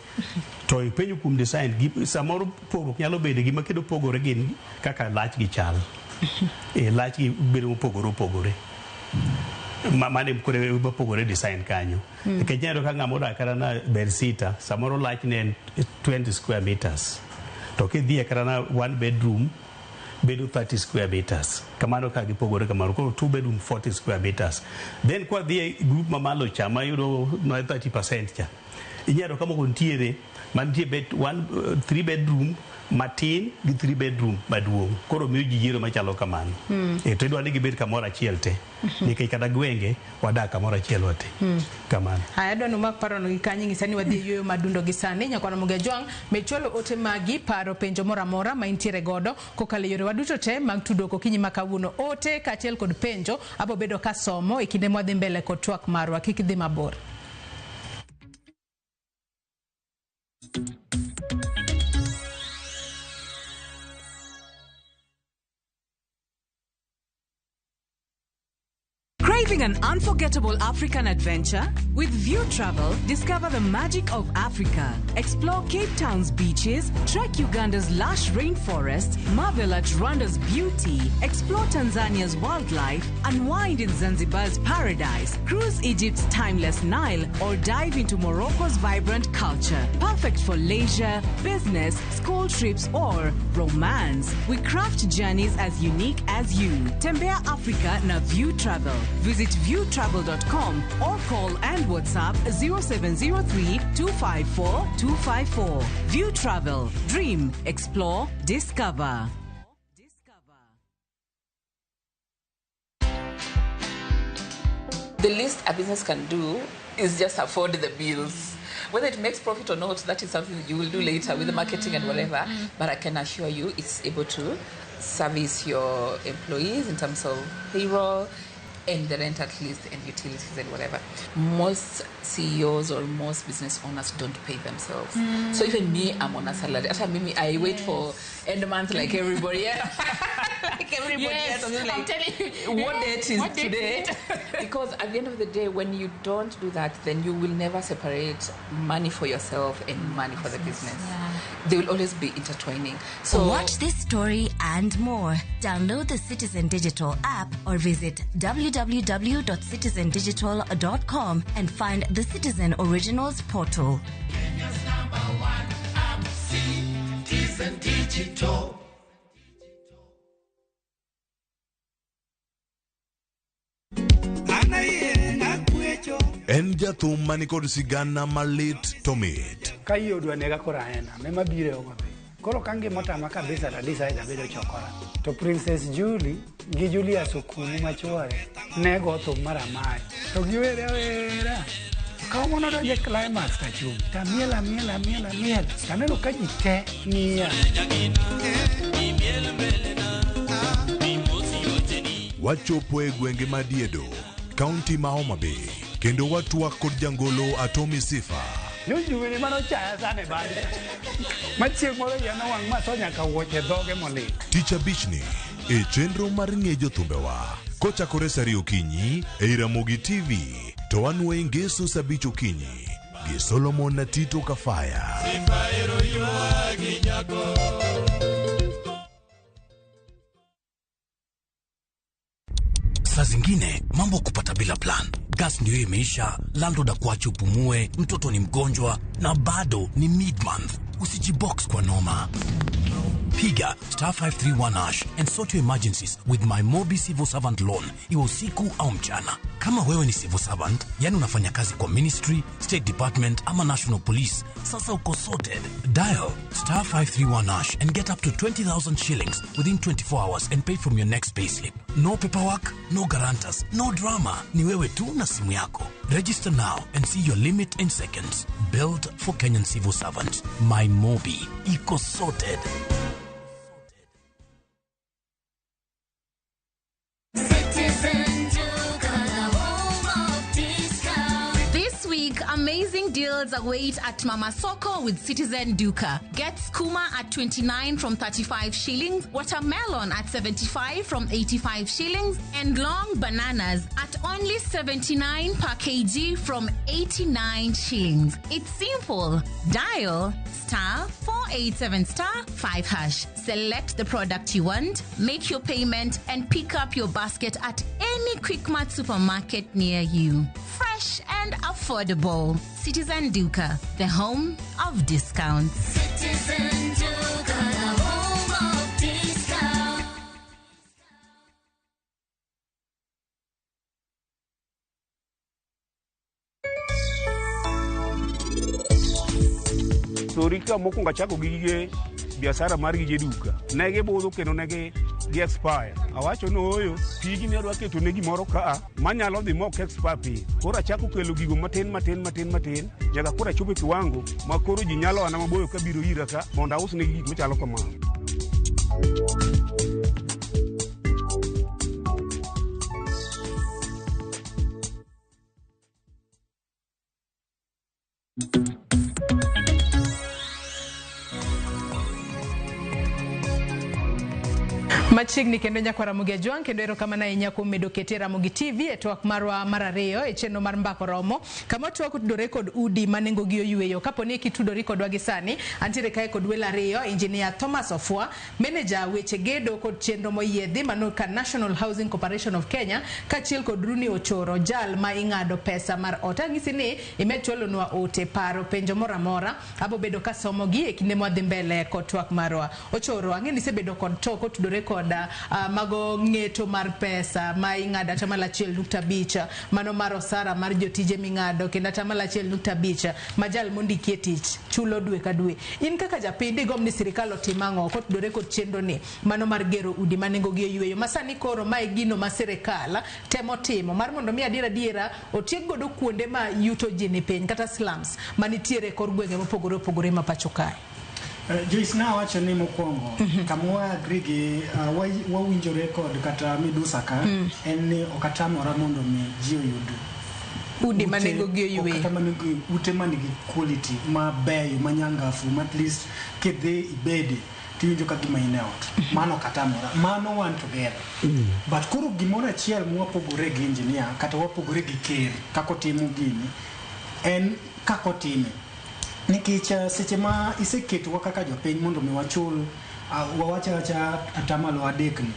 to ipenjo kuom design samoro pogruok nyalo bedo gima kedo pogore gin kaka lach gi chal lach gi bedo opogore mane kore mopogore design kanyo nikech nyalo ka ng'amo odak kata na Bersita samoro lach ne 20 square meters to kidhi kata na 1 bedroom bedo 30 square meters kamano ka gipogore kamano koro 2 bedroom 40 square meters then kwa dhi group mamalo cha mayudo 30% cha inyalo kama kontiere mantie bet 3 bedroom matin gi 3 bedroom maduong koro miyo ji yiero machalo kamano to idwa ni gibed kamoro achiel te nikech kata gwenge wadak kamoro achiel wate kamano. Aya dwano mak parono gi kanyi ng'isa ni wadhi yueyo madundo gi sani nyakwana Muge Jwang mecholo ote magi paro penjo moramora ma intiere godo kokalo yore waduto te mag tudruok okinyi ma kawuono ote kaachiel kod penjo abo bedo ka somo e kinde mwadhi mbele kod twak marwa kik dhi mabor. Craving an unforgettable African adventure? With View Travel, discover the magic of Africa. Explore Cape Town's beaches, trek Uganda's lush rainforests, marvel at Rwanda's beauty, explore Tanzania's wildlife, unwind in Zanzibar's paradise, cruise Egypt's timeless Nile, or dive into Morocco's vibrant culture. Perfect for leisure, business, school trips, or romance. We craft journeys as unique as you. Tembea Africa na View Travel. Visit viewtravel.com or call and WhatsApp 0703 254 254. View Travel. Dream, explore, discover. The least a business can do is just afford the bills. Whether it makes profit or not, that is something that you will do later with the marketing and whatever. But I can assure you it's able to service your employees in terms of payroll and the rent at least and utilities and whatever. Most CEOs or most business owners don't pay themselves. So even me, I'm on a salary. After me, I wait for end of month like everybody else. Like everybody else. I'm like, telling you, what date is today? Because at the end of the day, when you don't do that, then you will never separate money for yourself and money for the business. They will always be intertwining. So watch this story and more. Download the Citizen Digital app or visit www.citizendigital.com and find the Citizen Originals portal. Kenya's #1 app, Citizen Digital. En jathum mani kod sigana malit to mit. Kayo dwa nega koraena, mema bire o mabe. Koro kange motama kabisa na decide abedo chokora. To Princess Julie gi Julia Sukunu machware nego thum maramai. To giwere wera. Kao mono doje climax kachum. Ta miela. Taneno kaji te niya. Wachopo e gwenge madiedo, kaunti ma Homa Bay, kendo watwak kod jangolo Atomi Sifa. Juwini mano chaya sane badi. Machieng moro yana wang matonya ka woche dhoge moli. Ticha Bichni, e chenro mar ng'ejo thumbewa. Kochakore sari okinyi, e Ramogi TV, to anwe ngeso sabich okinyi. gi Solomon na Tito Kafaya. Saa zingine mambo kupata bila plan. Gas ndio imeisha, landlord akuache upumue, mtoto ni mgonjwa na bado ni mid-month. Usijibox kwa noma. Piga *531# and sort your emergencies with my Mobi Civil Servant Loan, iwe usiku au mchana. Kama wewe ni civil servant, yani unafanya kazi kwa ministry, state department ama national police, sasa uko sorted. Dial *531# and get up to 20,000 shillings within 24 hours and pay from your next payslip. No paperwork, no guarantors, no drama. Ni wewe tu na simu yako. Register now and see your limit in seconds. Built for Kenyan civil servants. My Mobi. Iko sorted. Amazing deals await at Mama Soko with Citizen Duka. Get skuma at 29 from 35 shillings, watermelon at 75 from 85 shillings, and long bananas at only 79 per kg from 89 shillings. It's simple. Dial *487*5#. Select the product you want, make your payment, and pick up your basket at any Quickmart supermarket near you. Fresh and affordable. Citizen Duka, the home of discounts. Citizen Duka, the home of discounts. Torika mokunga chako gige biashara mar gige duka. Nege bodo kendo nege gi expire. Awacho no oyo pigi ne adwa keto ne gimoro ka manyalo dhi mok expire pi. Kora chako kelo gigo matin nyaka kora chopo kiwango ma koro ji nyalo ana maboyo ka biro ira ka mondo aus ne gik machalo kamano. Machiegni kendo nyakwara Mugia Jwang kendo erokamano ahinya kuom medo kete Ramogi TV e twak marwa mar ariyo e chenro mar mbako romo kama twak tudore kod udi manengo gi oyueyo. Kaponi kitudori kodwa gi sani antiere kae kod welo ariyo, engineer Thomas Ofwa, manager weche gedo kod chenro moyiedhi mano ka National Housing Corporation of Kenya, kachiel kod Runi Ochoro, jal ma ing'ado pesa mar ot. Ang'isi ni imetwelonwa ote paro penjo moramora abo bedo ka somo gi e kinde mwadhi mbele kod twak marwa. Ochoro, ang'eni sebedo kod to kotudore kod mago ng'eto mar pesa ma ing'ado atamalo 1.5 mano mar osara mar jotije ming'ado kendo atamalo 1.5 majal mondiki e tich chulo dwe ka dwe. In kaka japindi gom ni sirikal otim ang'o kotudore kod chenro ni mano mar gero udi manengo gi oyueyo masani koro mae gino ma sirikal temo timo mar mondo mi adiera otiek godo kuonde ma yuto ji ni piny kata slums manitiere kor gwenge mopogore ma pacho kae. Joyce na wacho ni mokwongo kamwa agree gi wawinjore kod kata midusa ka en ni okatamora mondo mi ji oyud udi manengo gi oyueyo. Kata manengo ute manigi quality mabeyo manyangafu at least kidhi ibede tiwinjo ka gima ine ot. Mano katamora. Mano one together. But koro gimoro achiel mwapogore gi engineer kata wapogore gi ker kako timo gini en kako time. Nikech seche ma iseketwa kaka jopiny mondo mi wachul wawacha atamalo 3 ni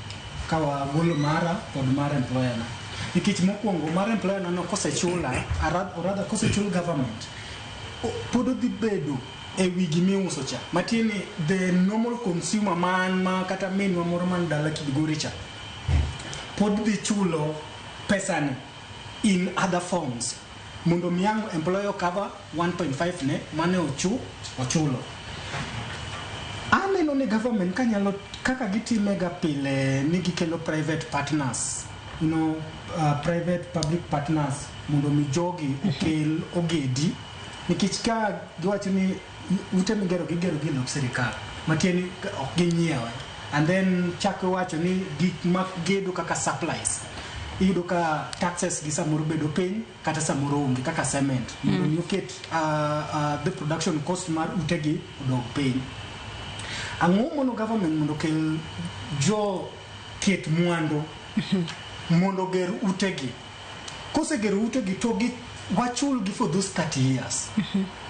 ka wagolo mara kod mara employer na. Nikech mokwongo mara employer na no kosechula rather kosechul government podo dhi bedo e wi gimiuso cha matini the normal consumer man ma kata minwa moro man dala Kigori cha pod dhi chulo pesa ni in other forms mondo miyango employer cover 1.5 ne mane ochulo. Aneno ni government kanyalo kaka gitimega pile ni gikelo private partners, private public partners mondo mi jogi okel ogedi nikech ka giwacho ni ute migero gi lop sirikal matieni ok ginyiewe and then chako wacho ni gik ma gedo kaka supplies iyudo ka taxes gi samoro bedo piny kata samoro onge kaka cement mondo mi oket the production cost mar utegi odog piny. Ang'o mono government mondo kel jo ket mwandu mondo ger utegi. Kose gero utegi to wachul gi for those 30 years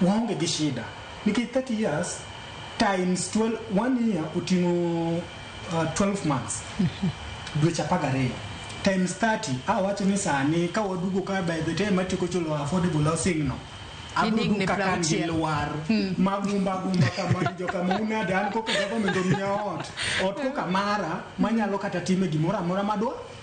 waonge gi shida nikech 30 years times 12 1 year utingo 12 months dweche 12 times 30 wacho ni sani ka wadugo ka by the time atiko chulo affordable housing no abudu kaka ndilwar magumba kama kama una dan ko government omiyo ot ko kamara manyalo kata time gimora amora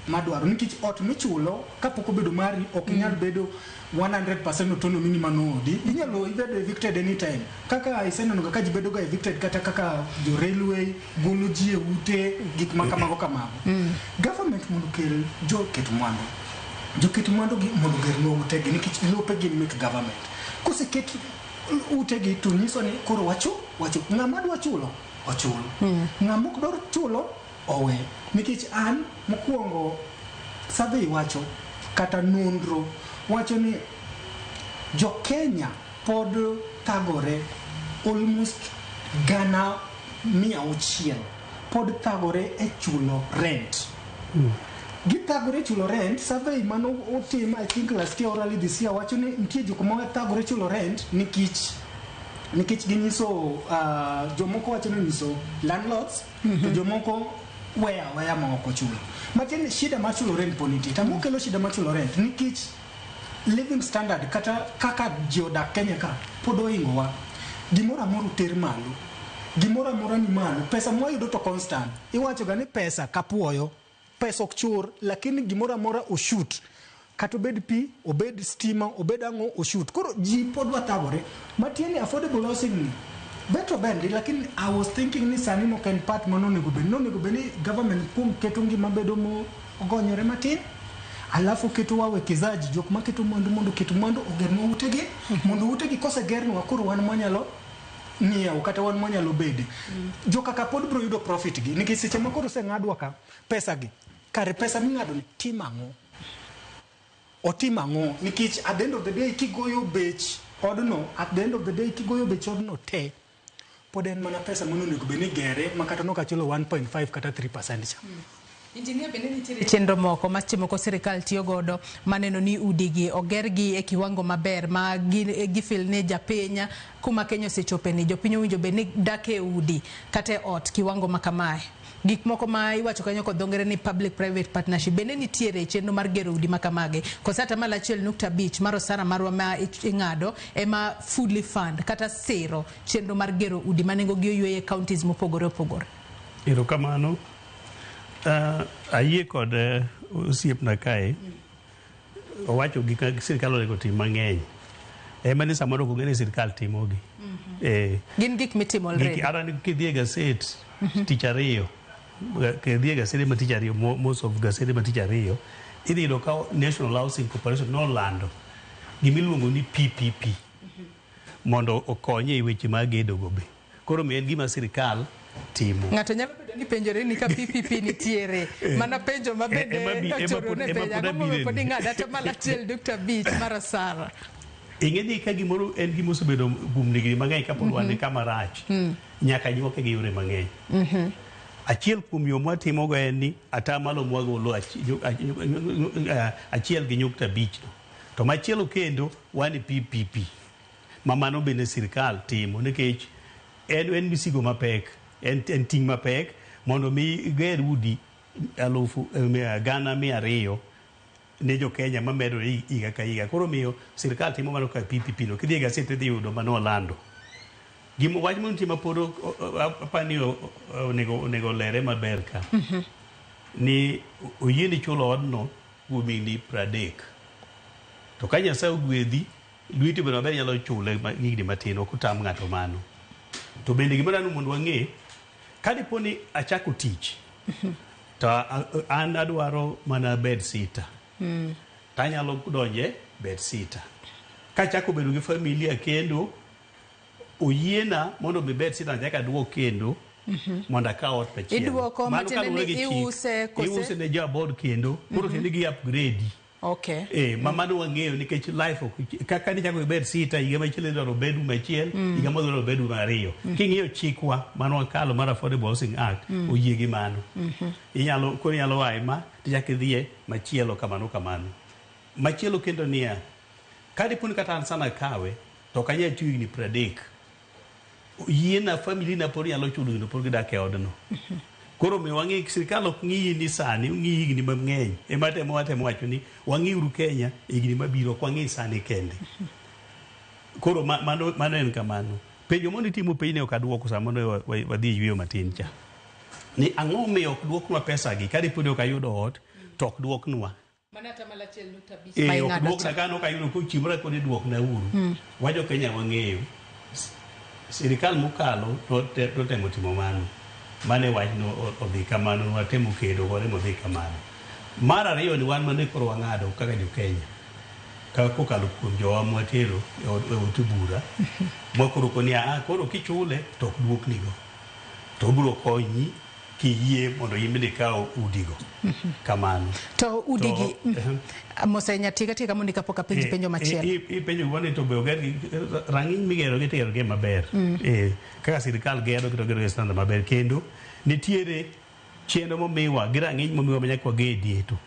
madwaro nikech ot michulo kapok obedo mari ok nyal bedo 100% autonomy ni manodi inyalo bedo evicted anytime kaka iseneno kaka jibedo ga evicted kata kaka jo railway golo ji e ute gik makamago government mondo kel jo ket mwandu gi mondo gerno ute gi nikech lope gi mek government koseket ute gi to nyiso ni koro wacho ng'ama dwa chulo ochul ng'ama ok dwar chulo owe nikech an mokuongo survey wacho kata nonro wacho ni jo Kenya pod thagore almost 600,000 pod thagore e chulo rent githagore chulo rent survey mano otim I think last year or early this year wacho ni nitie jok ma thagore chulo rent nikech ginyiso jomoko wacho ni nyiso landlords to jomoko weya ma ok ochulo matin shida ma chulo rent poniti tamo kelo shida ma chulo rent nikech living standard kata kaka jiodak Kenya ka pod oingowa gimoro amora ter malo gimoro amora ni malo pesa mwayudo to constant iwacho ga ni pesa kapuoyo pesa ok chur lakini gimoro amora oshut kata obed pi obed stima obed ango oshut koro ji pod wathagore matieni affordable housing ni beto bendi lakini I was thinking ni sani no ken part mono nego beni government kum keto ngima bedo mo ogonyore matin alafu keto wawekezaji jok ma keto mondo keto mondo ogerno utegi mondo utegi kose gerno akuru wan mwanyalo ng'iewo kata wan mwanyalo bede joka ka pod bro yudo profit gi nikech seche ma koro seng'adwa ka pesa gi kare pesa ming'ado ni otimango nikech at the end of the day kigoyo bech odno te pod en mana pesa mono nego beni gere makata no kachulo 1.5 kata 3% cha Injinia bende nitiere chenro moko machimoko sirikal tiyo godo maneno ni udigi ogergi e kiwango maber ma gifil ne japenya kuma Kenya osechope ni jopiny winjo be ni dake udi kata ot kiwango makamae gik moko ma iwacho kanyo kod dhongere ni public private partnership bende nitiere chenro mar gero udi makamage kosata mala 1.5 mar osara marwa ma ing'ado ema fully fund kata sero chenro mar gero udi manengo gi oyueye counties mopogore opogore. Erokamano. Ayie kod osiepna kae owacho gik ma sirikal onego tim mang'eny ema ni samoro ok ong'e ni sirikal timogi gin gik mitimo already ara ni kidhie gaset tich ariyo kidhie gaset ma tich ariyo most of gaset ma tich ariyo idhi yudo ka National Housing Corporation nolando gimiluongo ni PPP mondo okonye e weche mag gedo go be koro en gima sirikal timo. Ng'ato nyalo bedo ni penjore ni ka PPP nitiere mana penjo mabende kachoro ne penja gomo podi ng'ada to mala 1.5 mar osara ing'eni ka gimoro en gima osebedo kuom higni mang'eny kapod wan kama rach nyaka nyuoke gi yore mang'eny achiel kuom yo mwatimogo en ni atamalo mwagolo 1.5 to machielo kendo wan PPP mamano bende sirikal timo nikech en misigo mapek en ting mapek mondo mi ger udi 200,000 ne jo Kenya mamedo higa ka higa koro miyo sirikal timo mano ka PPP no kidhi gaset dhi yudo mano lando gimo wach mon timo podo apani nego lere maber ka ni oyieni chulo odno kuom higni 30 to ka Nyasaye ogwedhi lwiti beno maber nyalo chule higni matin ok otam ng'ato mano to bende gimoro anu mondo wang'e kadipo ni achako tich to an adwaro mana bed sitter tanyalo donje bed sitter kachako bedo gi familia kendo oyiena mondo mi bed sitter nyaka duok kendo mondo akaw ot machielo iduoko matende ni iuse ne jabod kendo koro tende gi upgrade okay mamano wang'eyo nikech life kaka ni chako bed sitter higa machielo dwaro bedu machiel higa modwaro bedu mariyo king'iyo chikwa mano wakalo mar Affordable Housing Act oyie gi mano inyalo wae ma tichak idhie machielo kamano machielo kendo niya kadi pun kata sana kawe to kanya tu ni predek yena family na por yalo chulo no por gida ke odno koro me wangi sirkal ok ngi ni sani ngi ni mangeny e mate mo wacho ni wangi uru Kenya igni mabiro kwa ngi sani kende koro mano en kamano penjo mondo timo piny ok aduoko samono wadhi yweyo matin cha ni ang'o miyo ok duoknwa pesa gi kadi pod ok ayudo ot to ok duoknwa mana tamala chel nuta bis mai ngado duok na kano kayudo ko chimra kodi duok na uru wajo Kenya wang'eyo sirikal mokalo to temo timo mano mane wachno odhi kamano watemo kedo gore modhi kamano mar ariyo ni wan mane koro wang'ado kaka jo Kenya ka kokalo kuom jowa mwatero e od bura mwakoro ko ni koro kichule to ok duoknigo to biro konyi kiyie mondo yimbe kawo udigo kamano to udigi mosenya tiga mondo kapoka penjo machielo i penjo woni to be oger rang'iny migero gi tero ge maber kaka sirikal gero to gero standard maber kendo nitiere chenro momiwa gi rang'iny momiwa manyaka wage dieto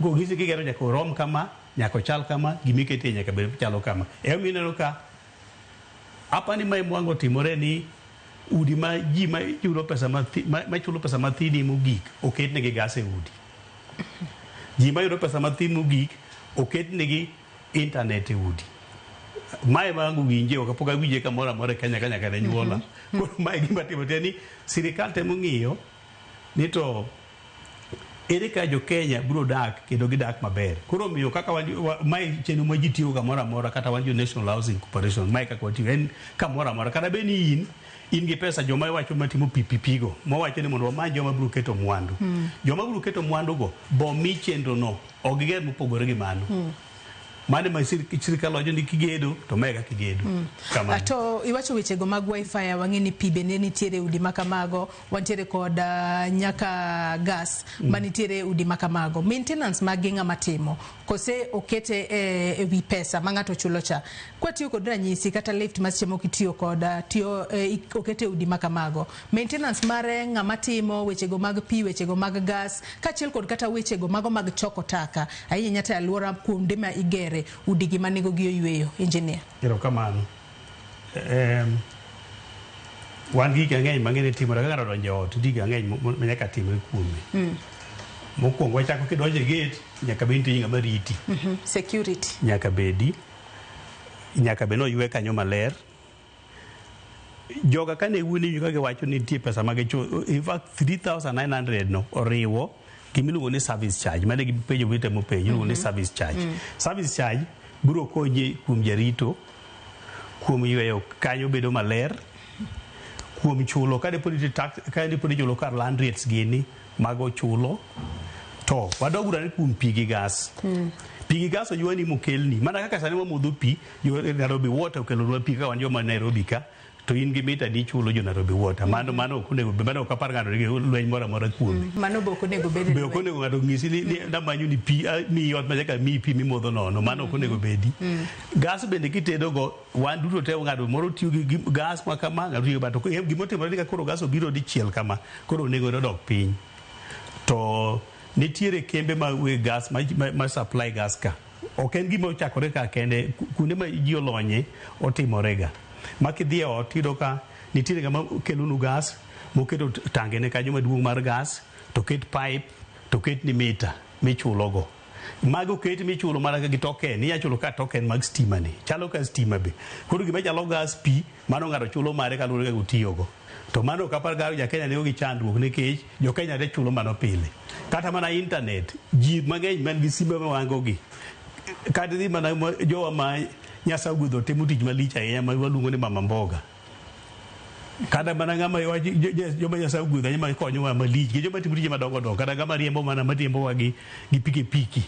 go gisi gigero nyaka rom kama nyaka chal kama gimikete nyaka bed chalo kama mineno ka apani mai mwango timore ni udi ma ji ma chulo pesa ma chulo pesa mathini mogik oketne gi gas e udi ji ma yudo pesa mathini mogik oketne gi internet e udi mai mangu winje ok apoka winje kamoro amora Kenya kada nyuola koro mai gima timo teni sirikal temo ng'iyo ni to ere ka jo Kenya bro dak kendo gidak maber koro miyo kaka mai chenro ma ji tiyo kamoro amora kata wan jo National Housing Corporation mai kaka watiyo en kamoro amora kada be ni in gi pesa joma wacho matimo PPP go mo wacho ni mondo wamany joma biro keto mwandu joma biro keto mwandu go bo mi chenro no ogiger mopogore gi mano mane ma sirikal wacho ni kigedo to mega kigedo kama to iwacho weche go mag wifi wang'eni pi bende nitiere udi makamago wantiere kod nyaka gas manitiere udi makamago maintenance mag ng'ama timo kose okete e wi pesa ma ng'ato chulo cha kwatiyo kod ranyisi kata lift masechemo kitiyo kod tiyo okete udi makamago maintenance mare ng'ama timo weche go mag pi weche go mag gas kachiel kod kata weche go mago mag choko taka ahinya nyata alwora kuonde ma igere udigi manigo gi oyweyo engineer ero kamano wan gi ng'eny mang'eny timore ka ng'ato donjo ot digi ng'eny manyaka timre kuome mokwongo wachako kidonjo e gate nyaka bed nitie ng'ama riti security nyaka bed noywe kanyo maler joga kane wuoni ka giwacho ni nitie pesa ma gichulo in fact 3900 no oriwo gimiluongo ni service charge mane gipenjo vitemo penjo iluongo ni service charge biro konyi kuom jarito kuom yweyo kanyo bedo maler kuom chulo kade podi chulo kar land rates gini mago chulo to wadogura ni kuom pi gi gas pi gi gas oyuani mokelni mana kaka sani modho pi Nairobi Water okelonwa pi ka wan joma Nairobi ka to in gi mita di chulo jo Nairobi Water mano okonego mano okapar ng'ato gi lweny moro amora kuome mano be okonego bedi be okonego ng'ato ng'isi ni namanyo ni pi mi ot manyaka mi pi mimodho nono mano okonego bedi gas bende kitedo go wan duto te ng'ato moro tiyo gi gas ma kama ng'ato tiyo bato gimotimore ni ka koro gas obiro dichiel kama koro onego dok piny to nitiere kembe ma we gas ma supply gas ka ok en gima ochakore ka kende kuonde ma ji olonye otimorega makidhie ot iyudo ka nitiere ng'ama kelonu gas moketo tangene kanyo maduong' mar gas to ket pipe to ket ni mita michulogo mago ket michulo mana gi token inya chulo ka token mag stima ni chalo ka stima be koro gima chalo gas pi mano ng'ato chulo mare kaluwore ka utiyogo to mano kapar garo ja Kenya ne gi chandruok nikech jo Kenya de chulo mano pile kata mana internet ji mang'eny man gi simbe ma wango gi kata dhi mana jowa ma nyasa gudho timo tich malich ahinya ma waluongo ni mama mboga kada mana ng'ama joma nyasa gudho nyama konyowa malich gi joma timo tich madongo kada ng'ama riembo mana matiembowa gi pikipiki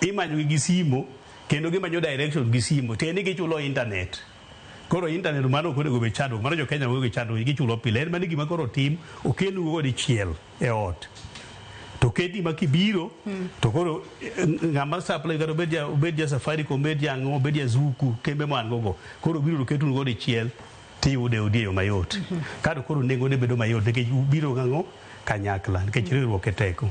imanyo gi simo kendo gimanyo direction gi simo tiende gichulo internet koro internet mano okonego be chandruok mano jo Kenya onego be chandruok gichulo pile en mano gima koro tim okelu go dichiel e ot to kedi makibiro to koro ng'ama supply karo bed ja Safaricom bed ja ng'o bed ja Zuku kembe man gogo koro biro ketu go dichiel tiyude odieyo mayot kado koro nengo ne bedo mayot nikech biro ng'o kanyakla nikech riwruok e teko.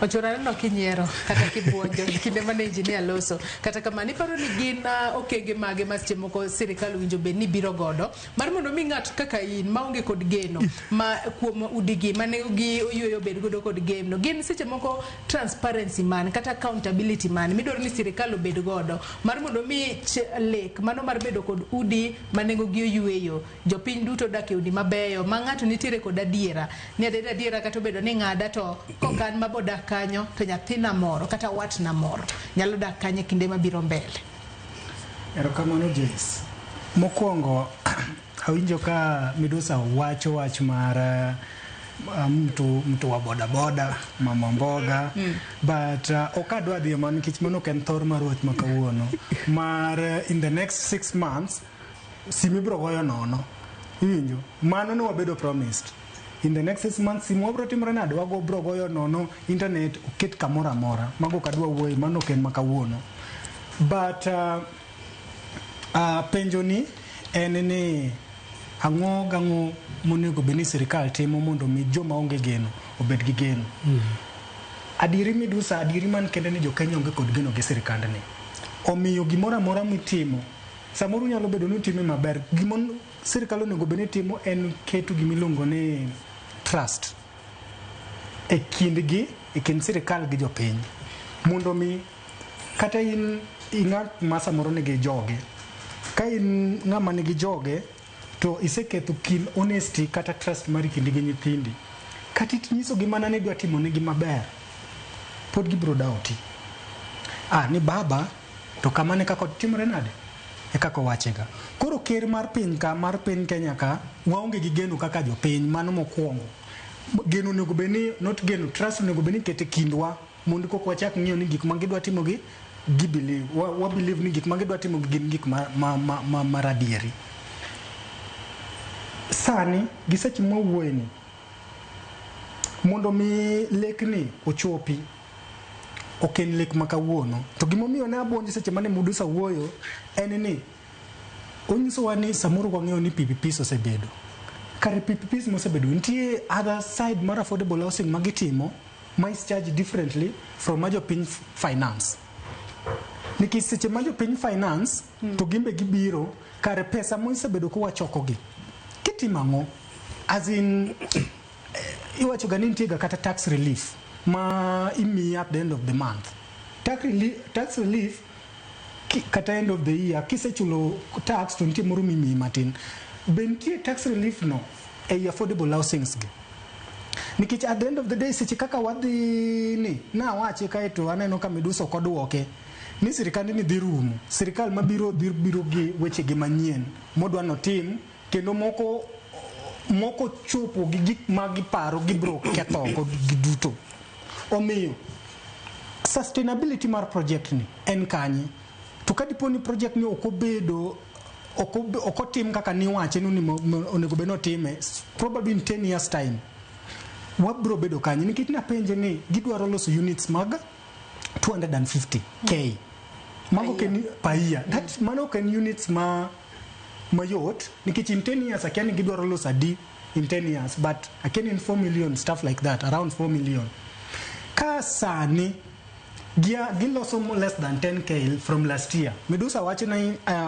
Ochorane no kinyiero kata kibuonjo kinde mane injinia loso kata kamano iparo ni gin okenge mage ma seche moko sirikal winjo bed ni biro godo mar mondo mi ng'at kaka in maonge kod geno ma kuom udigi mane gi oyueyo bed godo kod geno gin seche moko transparency man kata accountability man midoro ni sirikal obed godo mar mondo mi lek mano mar bedo kod udi manengo gi oyueyo jopiny duto dak e udi mabeyo ma ng'ato nitiere kod adiera ni adiera kata bedo ni ng'ada to kokan mabodak kanyo to nyathina moro kata watna moro nyalo dak kanye kinde mabiro mbele. Erokamano Joyce. Mokwongo awinjo ka Midusa wacho wach mar mtu wa boda mama mboga but okadwa dhi man nikech mano ken thor mar wach makawuono mar in the next 6 months simi bro goyo nono iwinjo mano ne wabedo promised in the next 6 months simo bro timre nade wago bro goyo nono internet oket kamora mora mago kadwa wuoyi mano ken makawuono but penjo ni en ni ang'o monego beni sirikal timo mondo mi joma onge geno obed gi geno. Adiri Midusa adiri man kende ni jo Kenya onge kod geno gi sirikal ni omiyo gimoro amora mitimo samoro nyalo bedo ni time maber gimon sirikal onego beni timo en keto gimilongo ni trust e kind sirikal gi jopiny mondo mi kata in ing'at ma samoro nigi joge ka in ng'ama nigi joge to iseketho kin honesty kata trust mari kindi gi nyithindi kata itinyiso gimana ne dwa timo negi maber pod gibro dawti ni baba to kamane kako timore nade e kako wachega koro ker mar piny Kenya ka waonge gi geno kaka jopiny mano mokwongo geno nego beni not geno trust nego beni kete kindwa mondo kok wachak ng'iyo ni gik mangidwa timo gi believe wa believe ni gik mangidwa timo gin gik maradieri sani giseche mawuoyeni mondo mi lekni ochopi oken lek makawuono to gimomiyo ne abuonji seche mane Midusa wuoyo en ni onyisowa ni samoro wang'eyo ni PPPs osebedo kare PPPs mosebedo nitie other side mar affordable housing magitimo ma is charged differently from majo piny finance nikech seche majo piny finance to gimbe gibiro kare pesa mosebedo kowachoko gi kitimang'o as in iwacho ga ni nitie ga kata tax relief ma imi at the end of the month tax relief kata end of the year kisechulo tax to nitie moro mimi matin bentie tax relief no e affordable housings gi nikech at the end of the day seche kaka wadhi ni na wache kaeto aneno ka Midusa kodwoke ni sirikal ni dhi rumo sirikal mabiro gi weche gi manyien modwa no tim kendo moko chopo gi gik magiparo gibro ketho gi duto omiyo sustainability mar project ni en kanye to kadiponi project ni okotim kaka ni wache ni onego beno time probably in 10 years time wabro bedo kanye nikech na penje ni gidwaro loso units mag 250k mago ken paia that mano ken units mayot nikech in 10 years akiani gidwaro loso adi in 10 years but akiani in 4 million stuff like that around 4 million ka sani giloso less than 10k from last year Midusa wacho na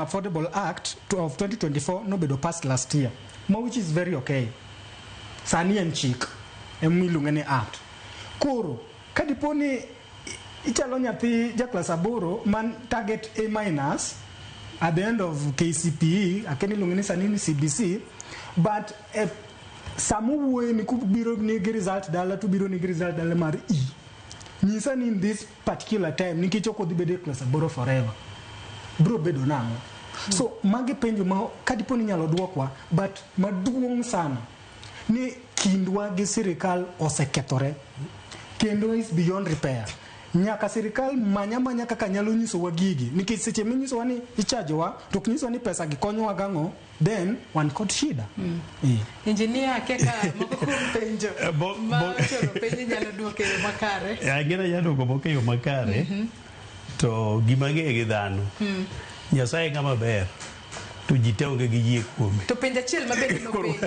Affordable Act of 2024 no bedo passed last year which is very okay sani en chik emiluongo ni act koro kadiponi ichalo nyathi jaklas 8 man target A- at the end of KCPE akeni luongo ni sani ni CBC but samuwe ni kubiro ni result dala to biro ni result dala mar E nyisa ni in this particular time nikichoko dhi bedo class 8 forever bro bedo namo so magi penjo ma kadiponi nyalo dwokwa but maduong' sana ni kindwa gi sirikal osekethore kendo is beyond repair nyaka sirikal manya kaka nyalo nyiso wa gigi nikech seche minyiso wa ni ichajowa to kinyiso ni pesa gi konyowa gang'o then wan kod shida engineer keka moko penjo ma choro penjo nyalo duoke makare agena nyalo duoke yo makare to gima ng'e gi dhano Nyasaye ng'ama ber to ji te onge gi yie kuome. To penja chiel mabende nopenjo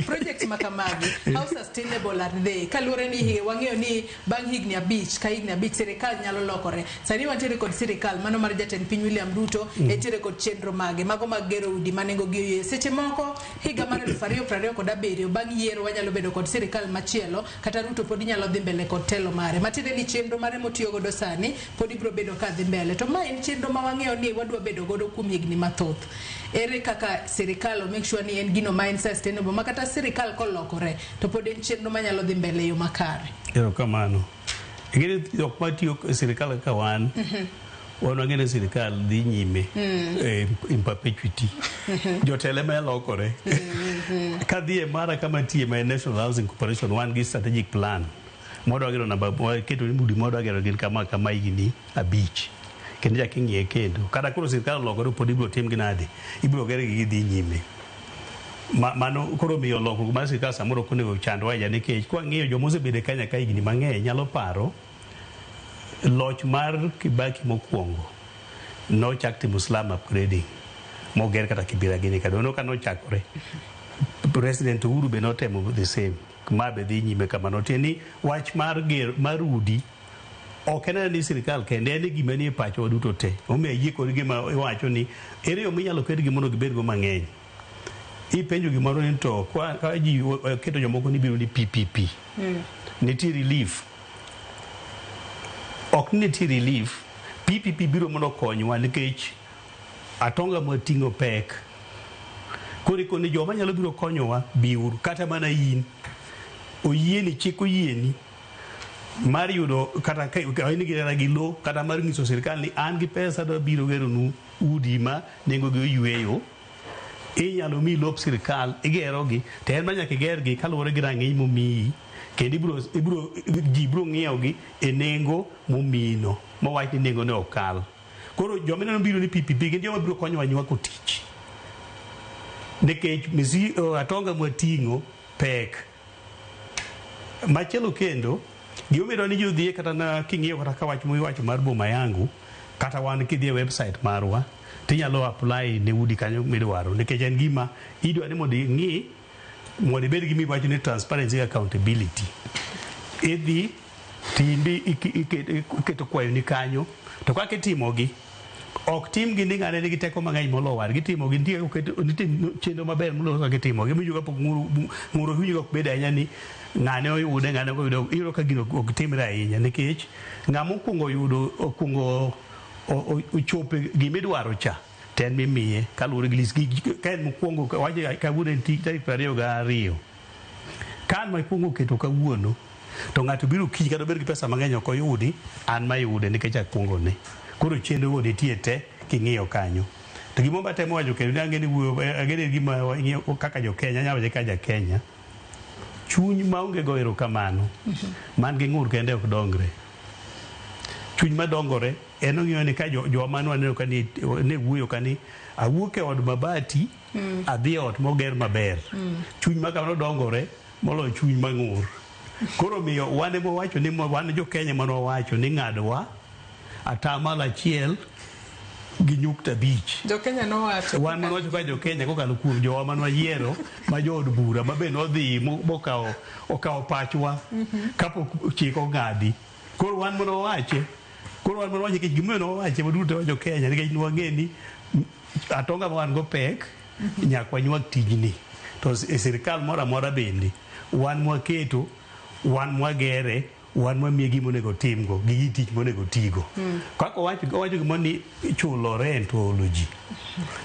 project makamagi, how sustainable are they? Kaluwore ni wang'eyo ni bang' higni 5 ka higni 5 sirikal nyalo lokore. Sani wantiere kod sirikal mano mar jatend piny William Ruto, entiere kod chenro mage mago mag gero udi manengo gi oye. Seche moko higa mar 2027 bang' yiero wanyalo bedo kod sirikal machielo, kata Ruto pod nyalo dhi mbele kod telo mare. Matiende ni chenro mare motiyo godo sani pod ibro bedo ka dhi mbele. To ma en chenro ma wang'eyo ni wadwa bedo godo kuom higni mathoth. Ere kaka sirikal make sure ni en gino ma en sustainable makata sirikal kolokore to pod en chenro manyalo dhi mbele yo makare. Erokamano. Ing'eyo jok matiyo sirikal ka wan wang'eyo sirikal dhi nyime in perpetuity. Jotelo ma lokore. Kadhi e mara kama tie ma National Housing Corporation wan gi strategic plan. Modo gero namba keto ni mudi modo gero gin kama higni 5. Kendo ja king'ie kendo kada koro sirikal lokore pod ibro tim ginade ibro gere gi dhi nyime. Mano koro miyo lokruok mar sirikal samoro konego chandwa ya nikech kwa ng'iyo joma osebedo Kenya ka higni mang'eny nyalo paro loch mar Kibaki mokwongo nochak timo slum upgrading moger kata Kibera gini kadono ka nochakore. President Uhuru be notemo the same ma be dhi nyime kamano tieni wach mar udi ok en ni sirikal kende en gima nie pacho duto te. Omiyo yie kod gima iwacho ni ere yo minyalo ket gimono gibed go mang'eny. Ipenjo gimoro ni to ka ji keto jomoko ni biro ni PPP. Nitie relief. Ok nitie relief. PPP biro mondo konywa nikech atonga moting'o pek. Koro ni joma nyalo biro konyowa biuru kata mana in. Oyieni chik oyieni mar yudo kata ka in gi lo kata mar nyiso sirikal ni an gi pesa do biro gero nu udi ma nengo gi oyweyo. Inyalo mi lop sirikal igero gi to en manyaka iger gi kaluwore gi rang'iny momiyi kendo ji biro ng'iewo gi e nengo momino mowach ni nengo ne okal. Koro joma neno biro ni PPP gin joma biro konyowa nywako tich nikech atonga moting'o pek. Machielo kendo gimomiyo ni jodhie kata na king'iyo kata ka wach miwacho mar Boma Yangu kata wan kidhi e website marwa tinyalo apply ne udi kanyo midwaro nikech en gima idwa ni mondo ing'i mondo ibed gi miwacho ni transparency and accountability. Idhi timbi iketo kwayo ni kanyo to kaka itimogi ok tim gi ni ng'ane nigi teko mang'eny molo war gitimo gi nitie chenro maber moloso kaka itimogi miyo kapok ng'uro winjo ok bed ahinya ni ng'ane oyude ng'ane oyudo iyudo ka gino ok timre ahinya nikech ng'ama okwongo ochope gimidwaro cha to en mimiye kaluwore gi list ka en mokwongo wacho kawuono en tarik 22 ka an mokwongo keto kawuono to ng'ato biro kiny kata obed gi pesa mang'eny ok oyudi an mayude nikech akwongone. Koro chenro go nitie te king'iyo kanyo. To gima batemo wacho kendo ang'e gima kaka jo Kenya nyalo ka ja Kenya chuny maonge go erokamano man gi ng'ur kende ok dongre. Chuny madongore en ong'iyo ni ka joma waneno ka ne wuoyo ka ni awuok e od mabati adhi ot moger maber. Chuny ma kamano dongore molo chuny mang'ur. Koro miyo wane mowacho ni wan jo Kenya mano wacho ni ng'adwa atamalo 1 gi nyukta 5. Jo Kenya nowacho. Wan manowacho ka jo Kenya kokalo kuom jowa manwa yiero ma jo od bura ma be nodhi mokawo pachwa kapok chik ong'adi. Koro wan manowache kech gimoyo nowache maduto jo Kenya nikech nwang'e ni atonga ma wan go pek nyaka wanywak tijni. To e sirikal moro amora bende wan mwaketo wan mwagere wan mwamiye gimonego timgo gi tich monego tigo. Kaka wacho gimo ni chulo rent olo ji.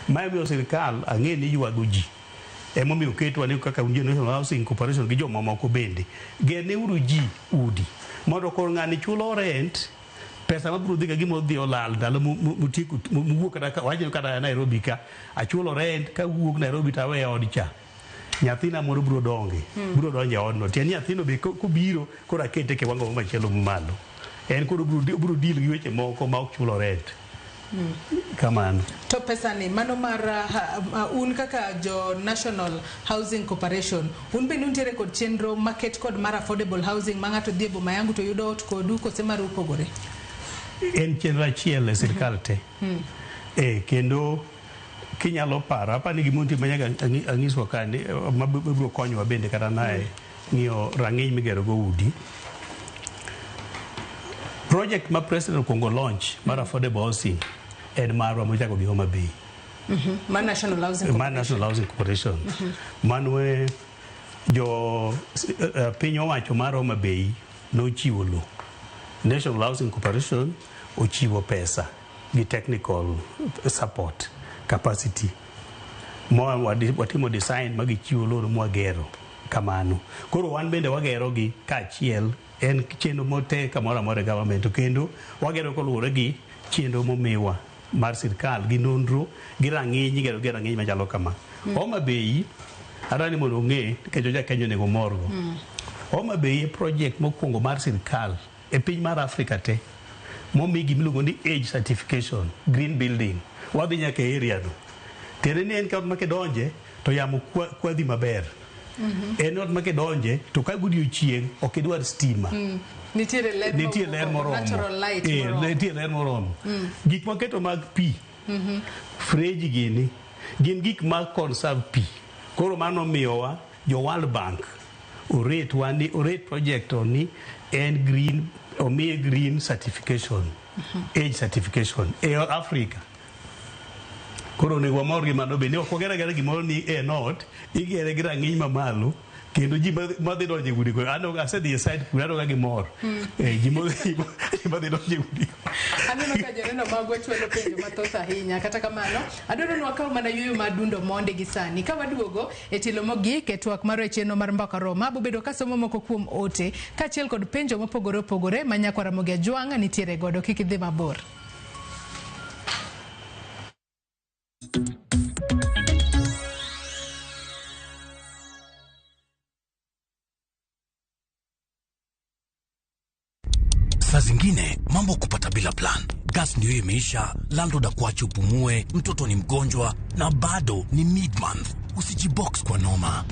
Ma miyo sirikal ang'e ni ywago ji. Emomiyo ketwa ni kaka National Housing Corporation gi jomamoko bende geneuru ji udi mondo koro ng'ani chulo rent pesa mabiro dhi ka gimo dhi olal ndalo muwuok kata wacho kata Nairobi ka achulo rent ka wuok Nairobi tawe od cha nyathina moro biro donjo odno tieni nyathino be kobiro koro akete ke wango machielo malo en koro biro deal gi weche moko ma ok chulo rent. Kamano. To pesa ni mano mar un kaka jo National Housing Corporation un be nuntiere kod chenro market kod mar affordable housing ma ng'ato dhi e Boma Yangu to yudo ot kodu kose mar upogore. En chenro achiel e sirikal te. Kendo kinyalo paro apani gimonti manyaga ang'iswa kande mabiro konyowa bende kata nae ng'iyo rang'iny migero go udi. Project ma President Kongo launch mar affordable housing en marwa mochako gi Homa Bay. Man National Housing Corporation. Manwe jo piny owacho mar Homa Bay nochiwo lo. National Housing Corporation ochiwo pesa gi technical support capacity. Watimo design magichiwo lo mwagero kamano. Koro wan bende wagero gi kachiel en chenro mote kamora more government kendo wagero koluwore gi chenro momiwa mar sirkal gi nonro gi rang'iny gero gi rang'iny machalo kama. Homa Bay arani mondo ng'e kejo ja Kenya nego morgo. Homa Bay project mokwongo mar sirkal e piny mar Afrika te momigi miluongo ni age certification green building wadhi nyaka area no tere ni en kaot makedonje to yamo kwadhi maber. En ot makedonje to ka godiochieng' ok idwar stima. Nitiere ler moromo. Natural light moromo. Nitiere ler moromo. Gik maketo mag pi freji gini gin gik mag conserve pi. Koro mano miyowa jo World Bank orate project ni en green omiye green certification age certification e Africa. Koro ne wamor gi mano bende ok wagera gera gimoro ni e not igere gi rang'iny mamalo kendo ji madhi donje udi ko ano asedhi side kurado ga gimor ji madhi donje udi. Aneno ka joneno magwa chwalo penjo mathoth ahinya kata kamano adwaro ni wakaw mana yuyo madundo monde gi sani ka waduogo e tilo mogik e twak mar chenro mar mbaka Roma bobedo ka somo moko kuom ote kaachiel kod penjo mopogore opogore manyakwara Mogi Ajwang' nitiere godo kik idhi mabor. Saa zingine mambo kupata bila plan. Gas ndio imeisha, landlord akuache upumue, mtoto ni mgonjwa na bado ni mid-month. Usijibox kwa noma.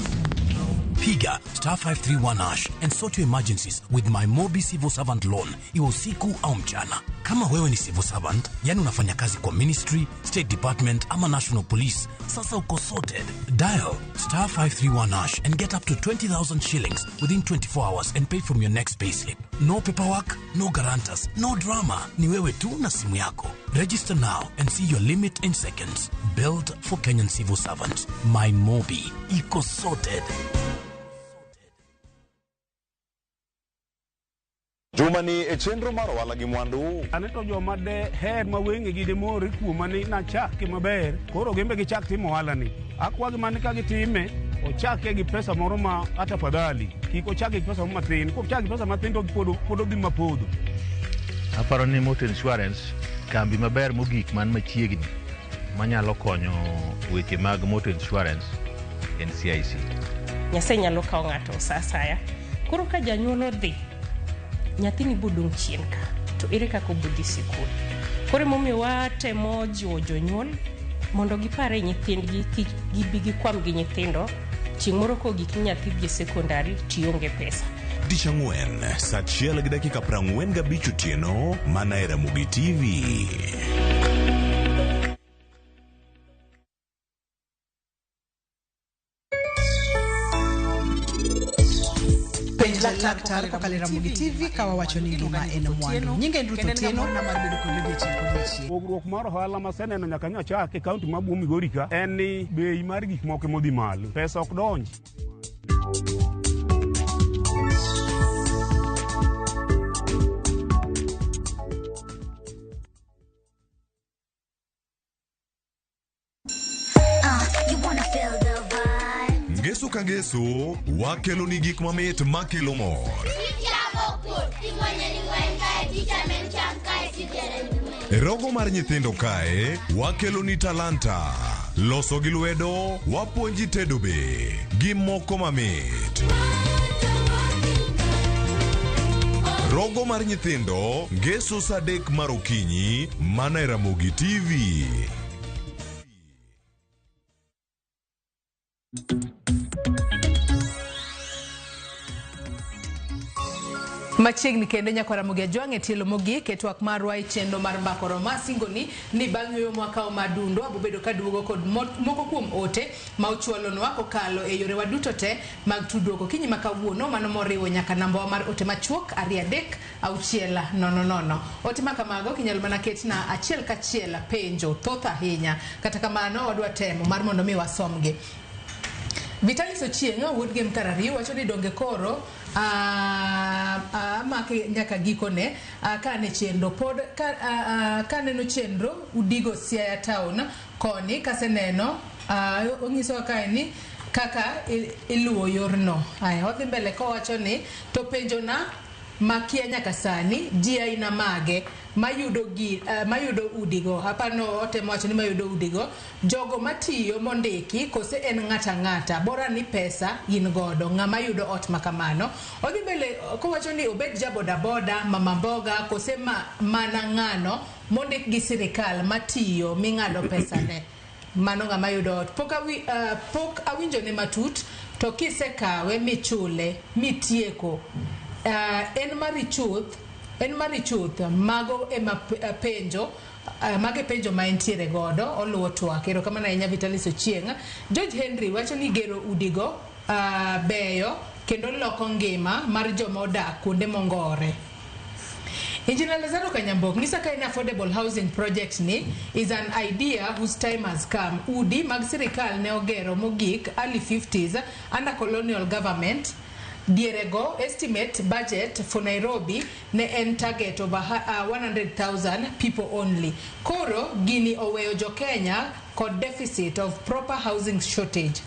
Piga *531# and sort your emergencies with my Mobi Civil Servant Loan, iwe usiku au mchana. Kama wewe ni civil servant, yani unafanya kazi kwa ministry, state department ama national police, sasa uko sorted. Dial *531# and get up to 20,000 shillings within 24 hours and pay from your next payslip. No paperwork, no guarantors, no drama. Ni wewe tu na simu yako. Register now and see your limit in seconds. Built for Kenyan civil servants. My Mobi, iko sorted. Jumani e chenro mar ohala gi mwandu. Aneto joma de her ma wenge gi de mori kuoma ni na chake maber. Koro gembe gi chak timo ohala ni. Akwagi mani ka gitime ochake gi pesa moro ma hata fadhali. Kiko chake gi pesa matin. Ko chake pesa matin to podo gi mapodo. Aparo ni motor insurance kambi maber mogik man machiegni manyalo konyo weche mag motor insurance NCIC. Nyase nyalo kawo ng'ato sa saya. Koro ka janyuol odhi nyathini budong chien ka to ere kaka obudhi sikul. Koro momiyo watemo jiwo jonyuol mondo gipare nyithindgi gibi gikwam gi nyithindo chieng' moro ko gik nyathi dhi sekondari tionge pesa. Tich ang'wen saa 1:45 otieno mana e Ramogi TV. Laktar kokalo Ramogi TV kawa wacho ni gima en mwandu. Nyinge Nduto Tieno na mar bedo kod weche. Pogruok mar ohala maseneno nyaka nyochak e kaunti ma Buo Migori ka en ni bei mar gik moko modhi malo. Pesa ok donj. Ngeso ka ngeso wakelo ni gik mamit makelo mor. Rogo mar nyithindo kae wakelo ni talanta. Loso gi lwedo wapuonji tedo be gi moko mamit. Rogo mar nyithindo ngeso saa 3 mar okinyi mana e Ramogi TV. Machiegni kendo nyakwara Mugia Jwang' e tielo mogik e twak marwa e chenro mar mbako roma singoni ni bang' yueyo mwaka madundo abobedo kaduogo kod moko kuom ote ma ochwalonwa kokalo e yore waduto te mag tudruok okinyi ma kawuono mano moriwo nyaka namba mar ote machuok 23600. Ote ma kamago kinyalo mana ketna achiel kachiel penjo thoth ahinya, kata kamano wadwa temo mar mondo mi wasomgi. Vitalis Ochieng' wuod game karari wacho ni donge koro make nyaka gikone kane chenro pod kaneno chenro udigo Siaya town koni kaseneno onyiso kae ni kaka iluwo yorno. Aya odhi mbele kowacho ni to penjona makia nyaka sani ji aina mage mayudo udigo. Hapano otemo wacho ni mayudo udigo jogo matiyo mondiki kose en ng'ata bora ni pesa in godo ng'ama yudo ot makamano. Odhi mbele kowacho ni obed jaboda boda mama mboga kose mana ng'ano mondik gi sirikal matiyo ming'ado pesa ne mano ng'ama yudo ot. Pok awinjo ne matut to kisekawe michule mitieko en mari chuth mago ema penjo mage penjo ma entiere godo oluwo twak. Ero kama na inya Vitalis Ochieng'. George Henry wacho ni gero udigo beyo kendo loko ngima mar joma odak kuonde mongore. Engineer Lazaro Kanyambok ngisa ka affordable housing project ni is an idea whose time has come. Udi mag sirikal ne ogero mogik early 50s under colonial government. Dierego estimate budget for Nairobi ne en target of 100,000 people only. Koro gini oweyo jo Kenya kod deficit of proper housing shortage.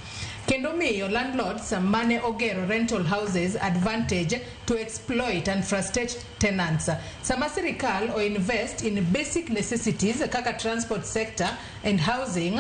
Kendo miyo landlords mane ogero rental houses advantage to exploit and frustrate tenants. Sama sirikal o invest in basic necessities kaka transport sector and housing,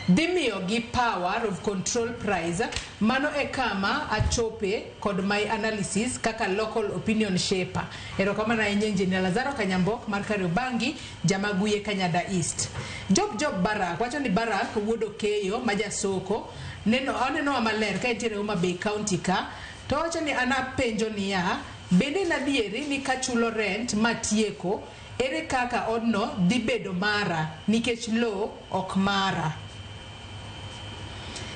dhimiyo gi power of control price. Mano e kama achope kod my analysis kaka local opinion shaper. Ero kama na Engineer Lazaro Kanyambok mar Kariobangi Jamaguye Kanyada East. Job Barak wacho ni Barak wuodo keyo majasoko oneno maler ka entiere Homa Bay County ka to wacho ni ana penjo niya bende nadieri ni kachulo rent matieko ere kaka odno dhi bedo mara nikech lo ok mara.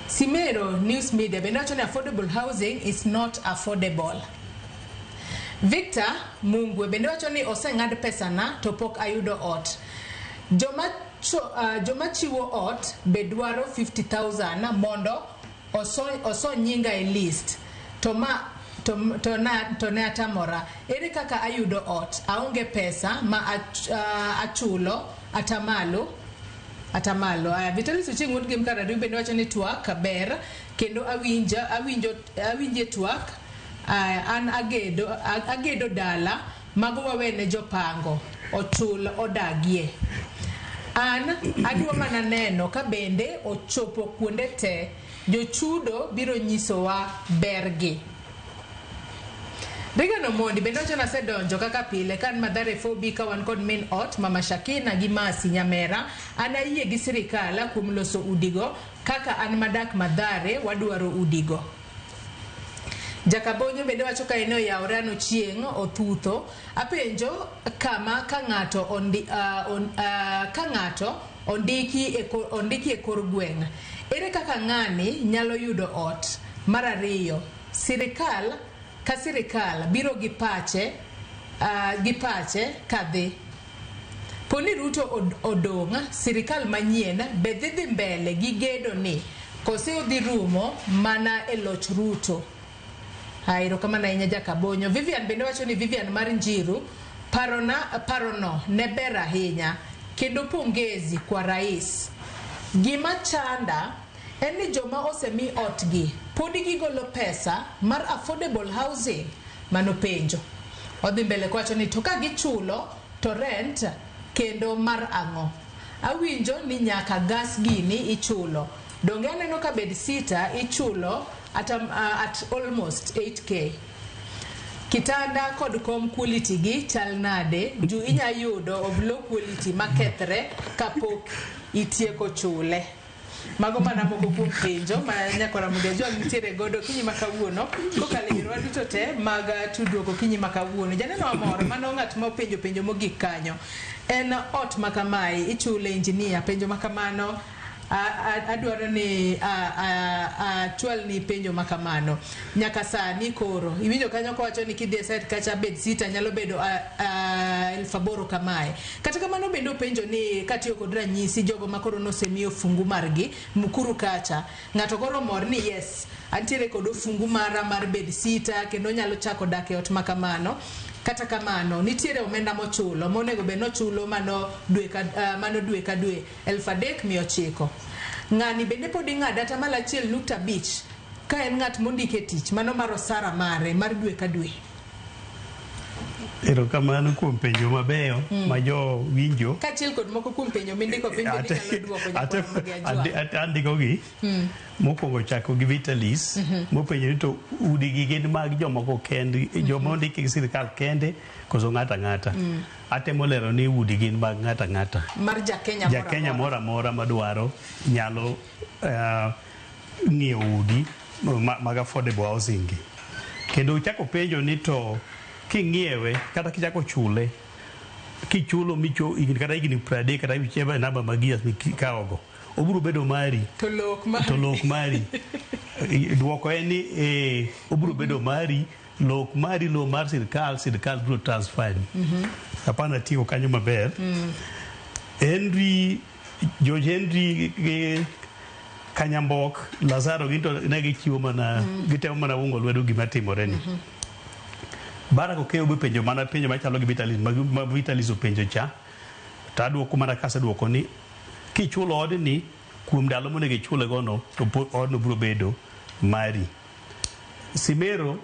Simero News Media bende wacho ni affordable housing is not affordable. Victor Mungwe bende wacho ni oseng'ad pesa na to pok ayudo ot. Joma chiwo ot be dwaro 50,000 mondo oso nyinga e list to ne atamora. Ere kaka ayudo ot aonge pesa ma achulo atamalo. Vitalis Ochieng' wuod game karari bende wacho ni twak ber kendo awinje twak. An agedo dala mago wawene jopango ochul odagie. An adwa mana neno ka bende ochopo kuonde te jochudo biro nyisowa bergi. Regan Omondi bende wacho na sedonjo kaka pile kan Mathare 4B ka wan kod main ot Mama Shakina gi Masi Nyamera. An ayie gi sirikal kuom loso udigo kaka an madak Mathare wadwaro udigo. Jakabonyo bende wacho ka eneo ya Orano Chieng' othutho. Apenjo kama ka ng'ato ondiki e kor gweng'. Ere kaka ng'ani nyalo yudo ot? Mar ariyo, sirikal biro gi pache kadhi. Poni Ruto odong' sirikal manyien be dhi mbele gi gedo ni kose odhi rumo mana e loch Ruto. Hairo kama na inya Jakabonyo. Vivian bende wacho ni Vivian mar Njiru parono ne ber ahinya kendo pongezi kwa rais. Gima chanda en ni joma osemi otgi podi gigolo pesa mar affordable housing mano penjo. Odhi mbele kwacho ni to ka gichulo to rent kendo mar ang'o. Awinjo ni nyaka gas gini ichulo. Donge aneno ka bed sita ichulo at almost 8k. Kitanda kod kom quality gi chal nade ju inya yudo of low quality makethre kapok itieko chule. Mago mana moko kuom penjo ma nyakora Mugejo nitiere godo kinyi makawuono kokalo e yorwa duto te mag tudruok okinyi makawuono. Janeno amor mano ng'at ma penjo mogik kanyo. En ot makamae ichule injinia penjo makamano adwaro ni chwal ni penjo makamano nyaka sani koro iwinjo kanyo kowacho ni kidhi site kacha bed sita nyalo bedo 8,000 kamae. Kata kamano bende penjo ni katiyo kod ranyisi jogo makoro nosemiyo fungu margi mukuru kacha ng'ato koro mor ni yes antiere kod fungu mara mar bed sita kendo nyalo chako dak e ot makamano. Kata kamano nitiere omenda mochulo monego be nochulo mano dwe ka dwe 3,900. Ng'ani bende pod ing'ada ta mala 1.5 ka en ng'at mondike tich mano mar osara mare mar dwe ka dwe. Erokamano kuom penjo mabeyo ma jo winjo. Kachiel kod moko kuom penjo mindiko penjo nyalo duoko andikogi. Mokwongo chako gi Vitalis mopenjo ni to udi gi gin mag jomoko kendi joma ondiki gi sirikal kende koso ng'ata. Atemo lero ni udi gin mag ng'ata. Mar Jakenya moro amora madwaro nyalo ng'iewo udi mag affordable housing gi. Kendo chako penjo ni to king'iewe kata kichako chule kichulo micho kata higni 30 kata wicheba namba magias mikawogo obiro bedo mari to lok mari duoko en ni obiro bedo mari lok mari lo mar sirkal biro transfer hapana tiyo kanyo maber. George Henry Kanyambok Lazaro ginto ne gichiwo mana gitemo mana ungo lwedo gima timore ni. Bara kokeo be penjo mana penjo machalo gi Vitalis ma Vitalis penjo cha ta duoko mana kasa duoko ni kichulo od ni kuom ndalo monego ichule gono to odno biro bedo mari. Simero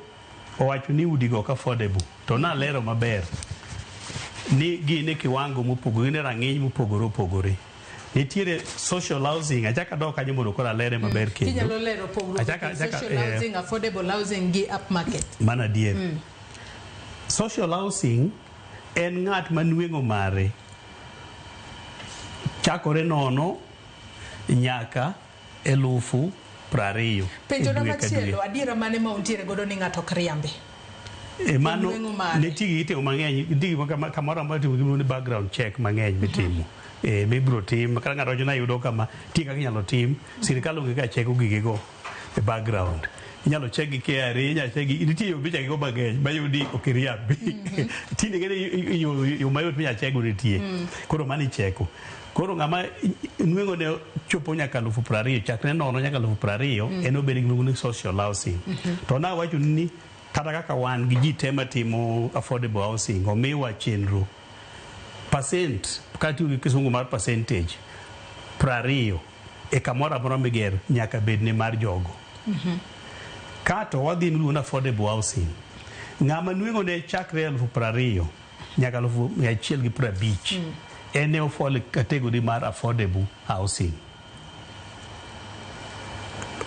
owacho ni udi go ka affordable to na lero maber ni gine kiwango mopogore ne rang'iny mopogore. Nitiere social housing achaka dok kanyo mondo kora lere maber kendo. Kinyalo lero pogruok social housing affordable housing gi up market. Mana dier. Social housing en ng'at manueng'o mare chakore nono nyaka 20,000. Penjo na machielo adiera mane ma untiere godo ni ng'ato kriambe. Mano ne tigi itimo mang'eny ndigi kamoro amora timo ni background check mang'eny mitimo. Mibro tim kaka ng'ato jona yudo kama tika kinyalo tim sirikal onge ka cheko gigego e background. Inyalo check gi KRA inyalo check gi nitie bicha go mang'eny mayudi okiriambi. Tinde gene yo mayot minya check go nitie. Koro mani cheko. Koro ng'ama nweng'o ne chopo nyaka 20,000 chakre nono nyaka 20,000 en obed gi social housing. To na wacho ni kata kaka wan gi ji tema timo affordable housing omiwa chenro percent kati gi kisungu mar percentage 20 e kamora amora miger nyaka bed ne mar jogo. Kato wadhi miluongo affordable housing ng'ama nweng'o ne chakre 20,000 nyaka 150 en e ofall category mar affordable housing.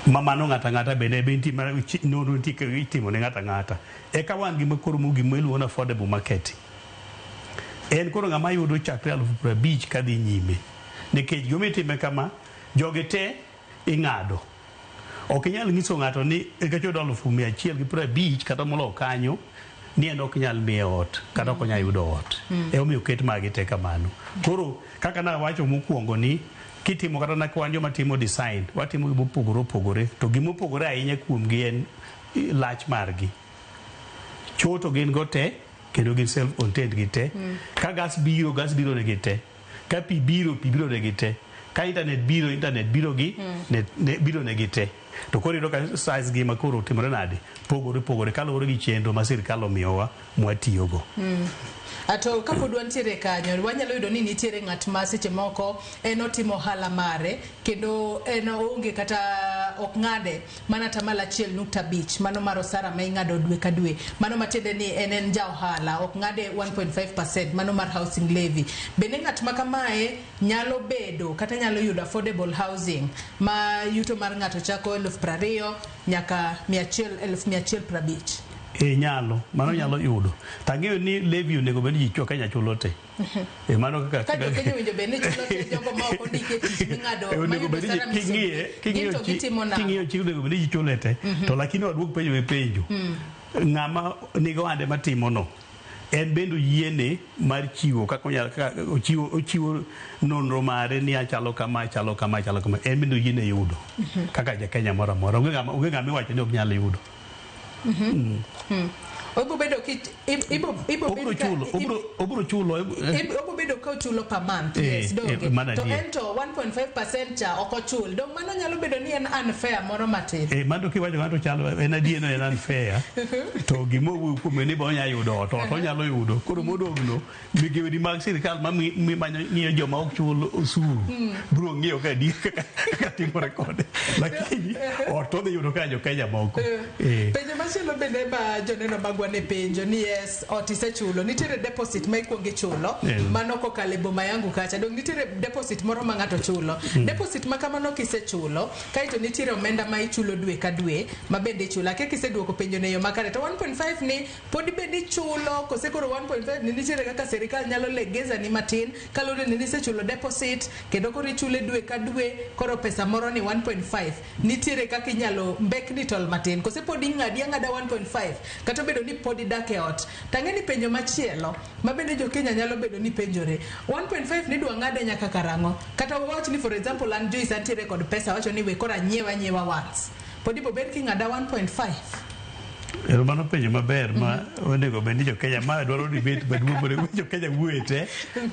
Mamano ng'ata bende benti mar noro itimo ne ng'ata. Eka wan gi makoro mugi miluongo na affordable market. En koro ng'ama yudo chakre 50,000 kadhi nyime. Nikech gomitime kama joge te ing'ado. Ok inyal nyiso ng'ato ni ekachodo 150,000 kata molo kanyo ni en ok nyal miye ot kata ok nyal yudo ot. Omiyo ket magi te kamano. Koro kaka na wacho mokwongo ni kitimo kata na kwan joma timo design watimo gi mopogore to gimopogore ahinya kuom gi en lach margi. Choto gin go te kendo gin self contained gi te. Ka gas biro ne gi te. Ka pi biro ne gi te. Ka internet biro gi biro ne gi te. To koro iro ka size gi makoro timore nade pogore kaluwore gi chenro ma sirikal omiyowa mwatiyogo. Ato kapod wantiere kanyo wanyalo yudo ni nitiere ng'at ma seche moko en otimo ohala mare kendo en onge kata ok ng'ade mana tamala 1.5 mano mar osara ma ing'ado dwe ka dwe mano matiende ni en ja ohala ok ng'ade 1.5% mano mar housing levy. Bende ng'at ma kamae nyalo bedo kata nyalo yudo affordable housing ma yuto mar ng'ato chako 20,000 nyaka 150,000. nyalo mano nyalo yudo tang'eyo ni levy onego bed ni jo Kenya chulo te mano ka jo Kenya winjo bed ni chulo te jogo ma ok ondike tich ming'ado onego bed ni king'iyo chik onego bed ni chulo te to lakini waduok penjo ng'ama nigo ande matimo no en bendo yiene mar chiwo kaka ochiwo nonro mare ni achalo kama en bendo yiene yudo kaka ja Kenya moro amora onge ng'ama iwacho ni ok nyal yudo. Obo bedo ka chulo per month, yes, doge. To ento 1.5% cha ok ochul. Dong mano nyalo bedo ni en unfair moro matin. Mano kiwacho ng'ato chalo en adieno en unfair. To gimo wuok kuom ni bonya yudo to nyalo yudo. Koro modogno migewi mag sirkal ma ng'iyo joma ok chul osuru. Bro ng'iyo ka di ka timo rekod. Lakini to dhi yudo ka jo Kenya moko. Penjo machielo bende ba joneno magwa ne penjo ni yes otisechulo nitiere deposit ma ikuongo chulo mano kokale boma yangu kacha dong nitiere deposit moro ma ng'ato chulo deposit ma kamano kisechulo kaito nitiere omenda ma ichulo dwe ka dwe ma bende chula ke kiseduoko penjo ne yo makare to 1.5 ni podi bende chulo kose koro 1.5 ni nitiere kaka serikal nyalo legeza ni matin kalore ni nisechulo deposit kendo koro ichule dwe ka dwe koro pesa moro ni 1.5 nitiere kaka inyalo mbekni tol matin kose podi ng'ada 1.5 kata bedo ni podi dake ot tang'eni penjo machielo ma bende jo Kenya nyalo bedo ni penjore 1.5 ni dwa ng'ade nyaka karang'o kata watch ni for example an Joyce antiere kod pesa wacho ni we kora nyiewa once podi bo bed ki ng'ada 1.5 mano penjo maber ma onego bed ni jo Kenya ma dwaro debate maduong' monego jo Kenya wuote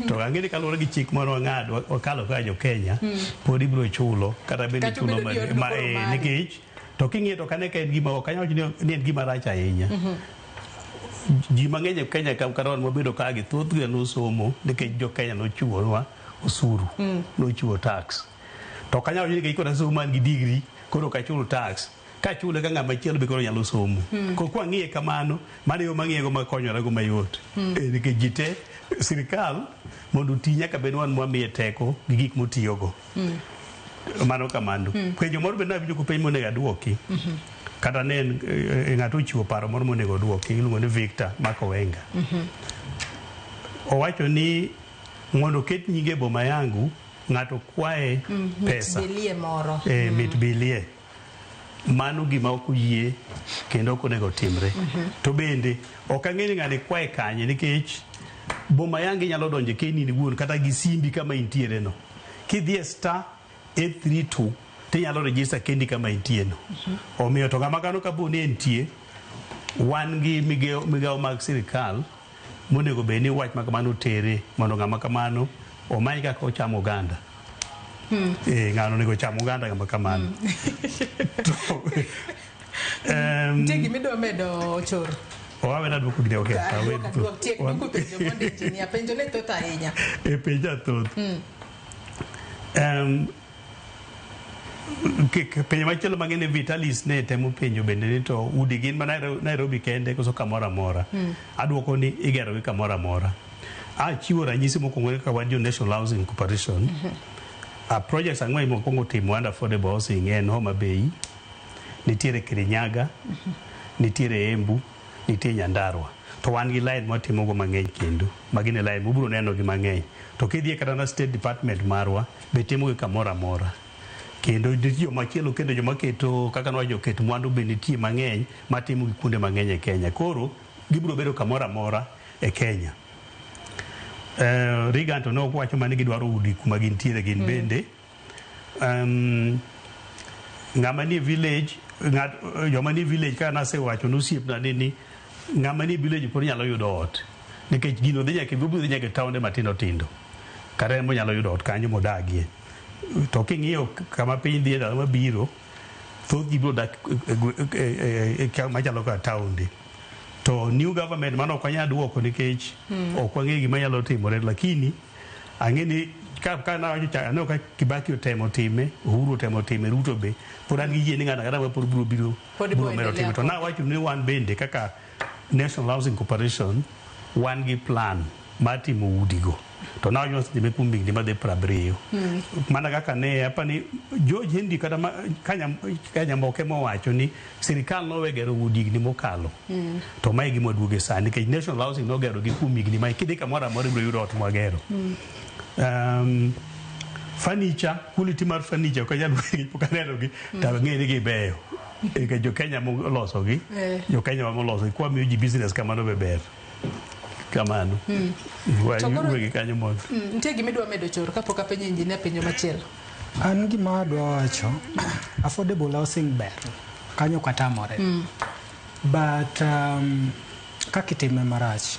to ang'e ni kaluwore gi chik moro ng'ado okalo ka jo Kenya podi biro chulo kata bende chulo nikech to king'iyo to kane ka en gima ok anyalo ni en gima rach ahinya ji mang'eny e Kenya kata mobedo ka gi thoth gi nosomo nikech jo Kenya nochiwonwa osuru nochiwo tax to kanyalo ni kiko na somo man gi degree koro ka chulo tax ka chule ka ng'ama chielo be koro nyalo somo ko kwa ng'iye kamano mane yo mang'iye go makonyore go mayot nikech ji te sirikal mondo ti nyaka bed wan mwamiye teko gi gik motiyo go mano kamano penjo moro be nawinjo ko penjo monego aduoki kata ne ng'ato ochiwo paro moro monego duoki iluongo ni Victor Makowenga owacho ni mondo ket nyinge boma yangu ng'ato kwae pesa mitbilie mano gima ok oyie kendo ok onego timre to bende ok ang'e ni ng'ani kwae kanye nikech boma yangu nyalo donjo keni ni wuon kata gi simbi kama intiere no kidhie star 832 tinyalo register kendi kama intie no omiyo to ng'ama kano kapo ni entie wan gi migawo mag sirikal monego bed ni wach ma kamano tere mondo ng'ama kamano omany kaka ochamo oganda ng'ano onego cham oganda ng'ama kamano tegi midwa medo choro owena duoko gine ok penjo ne thoth ahinya penja thoth penjo machielo mang'ene Vitalis ne temo penjo bende ni to udi gin ma Nairobi kende koso kamoro amora aduoko ni igero gi kamoro amora achiwo ranyisi mokwongo ka wan jo National Housing Corporation projects ang'wen mokwongo timo under affordable housing en Homa Bay nitiere Kirinyaga nitiere Embu nitiere Nyandarua to wan gi line mwatimo go mang'eny kendo magine line mubiro neno gi mang'eny to kidhie kata na State Department marwa be timo gi kamoro amora kendo nitie machielo kendo joma keto kaka nwa joket mwandu be nitie mang'eny matimo gi kuonde mang'eny e Kenya koro gibiro bedo kamoro amora e Kenya Regan to ne okwacho mane gidwaro udi kuma gintiere gin bende ng'ama ni village joma ni village kana nasewacho nosiepna ni ng'ama ni village pod nyalo yudo ot nikech gino dhi nyaka taonde matindo tindo kata en nyalo yudo ot kanyo modagie to king'iyo kama piny dhi ndalo mabiro thoth ji biro dak machalo ka taonde to new government mano ok wanyal duoko nikech ok wang'e gima nyalo timore lakini ang'e ni ka nawacho ka Kibaki otemo time Uhuru otemo time Ruto be pod an gi yie ni ng'ato kata pod biro medo time to nawacho ni wan bende kaka National Housing Corporation wan gi plan mar timo udigo to na onyo sime kum higni madhi 70 mana kaka ne apani George Henry kata kanya moke mowacho ni sirikal nowe gero udi higni mokalo to mai gima duoge sani nikech National Housing nogero gi kum higni mai kidhi kamoro amora ibiro yudo ot mwagero. Furniture, quality mar furniture ko nyalo pokanero gi ta ng'eni gi beyo ke jo Kenya mo loso gi jo Kenya mo loso kwa miyo ji business kamano be ber kamano wa gi kanyo mo ntie gimidwa medo choro kapok apenjo engineer penjo machielo. An gima adwa wacho affordable housing ber kanyo katamore but kakitime marach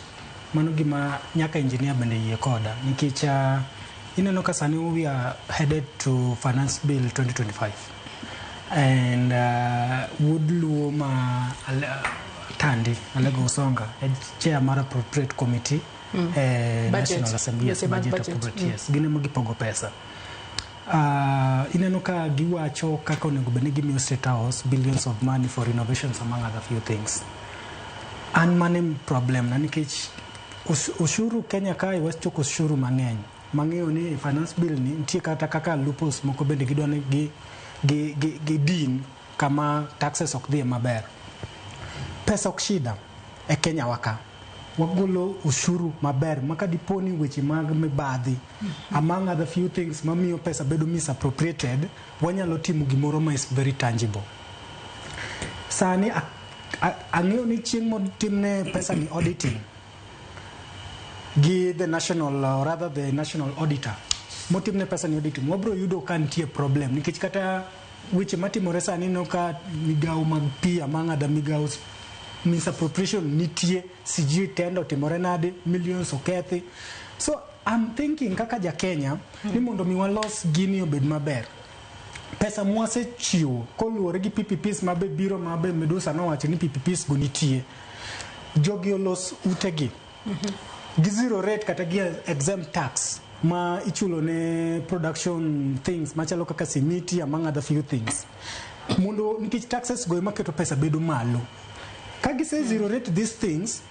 mano gima nyaka engineer bende yie koda nikech ineno ka sani we are headed to finance bill 2025 and would Luoma Tandi Alego Usonga chair mar appropriate committee National Assembly budget appropriate yes gine magipogo pesa ineno ka giwacho kaka onego bende gimiyo State House billions of money for renovations among other few things and money problem na nikech ushuru Kenya kai wachoko ushuru mang'eny mang'eyo ni finance bill ni nitie kata kaka loopholes moko bende gidwane gi din kama taxes ok dhi maber. Pesa ok shida e Kenya waka wagolo ushuru maber maka diponi weche mag mibadhi among other few things mamiyo pesa bedo misappropriated wanyalo timo gimoro ma is very tangible. Sani ang'eyo ni chieng' motimne pesa ni auditing gi the national or rather the national auditor motimne pesa ni auditing wabro yudo ka nitie problem nikech kata weche matimore sani no ka migao mag pia mang'ada migao misappropriation nitie sijui tendo timore nade millions okethi. So I'm thinking kaka ja Kenya ni mondo mi walos gini obed maber pesa mwase chiwo koluwore gi PPPs mabe biro mabe Medusa no wacho ni PPPs go nitie jogi olos utegi gi zero rate kata gi exempt tax ma ichulo ne production things machalo kaka simiti among other few things mundo nikech taxes go maketo pesa bedo malo kagi say zero rate these things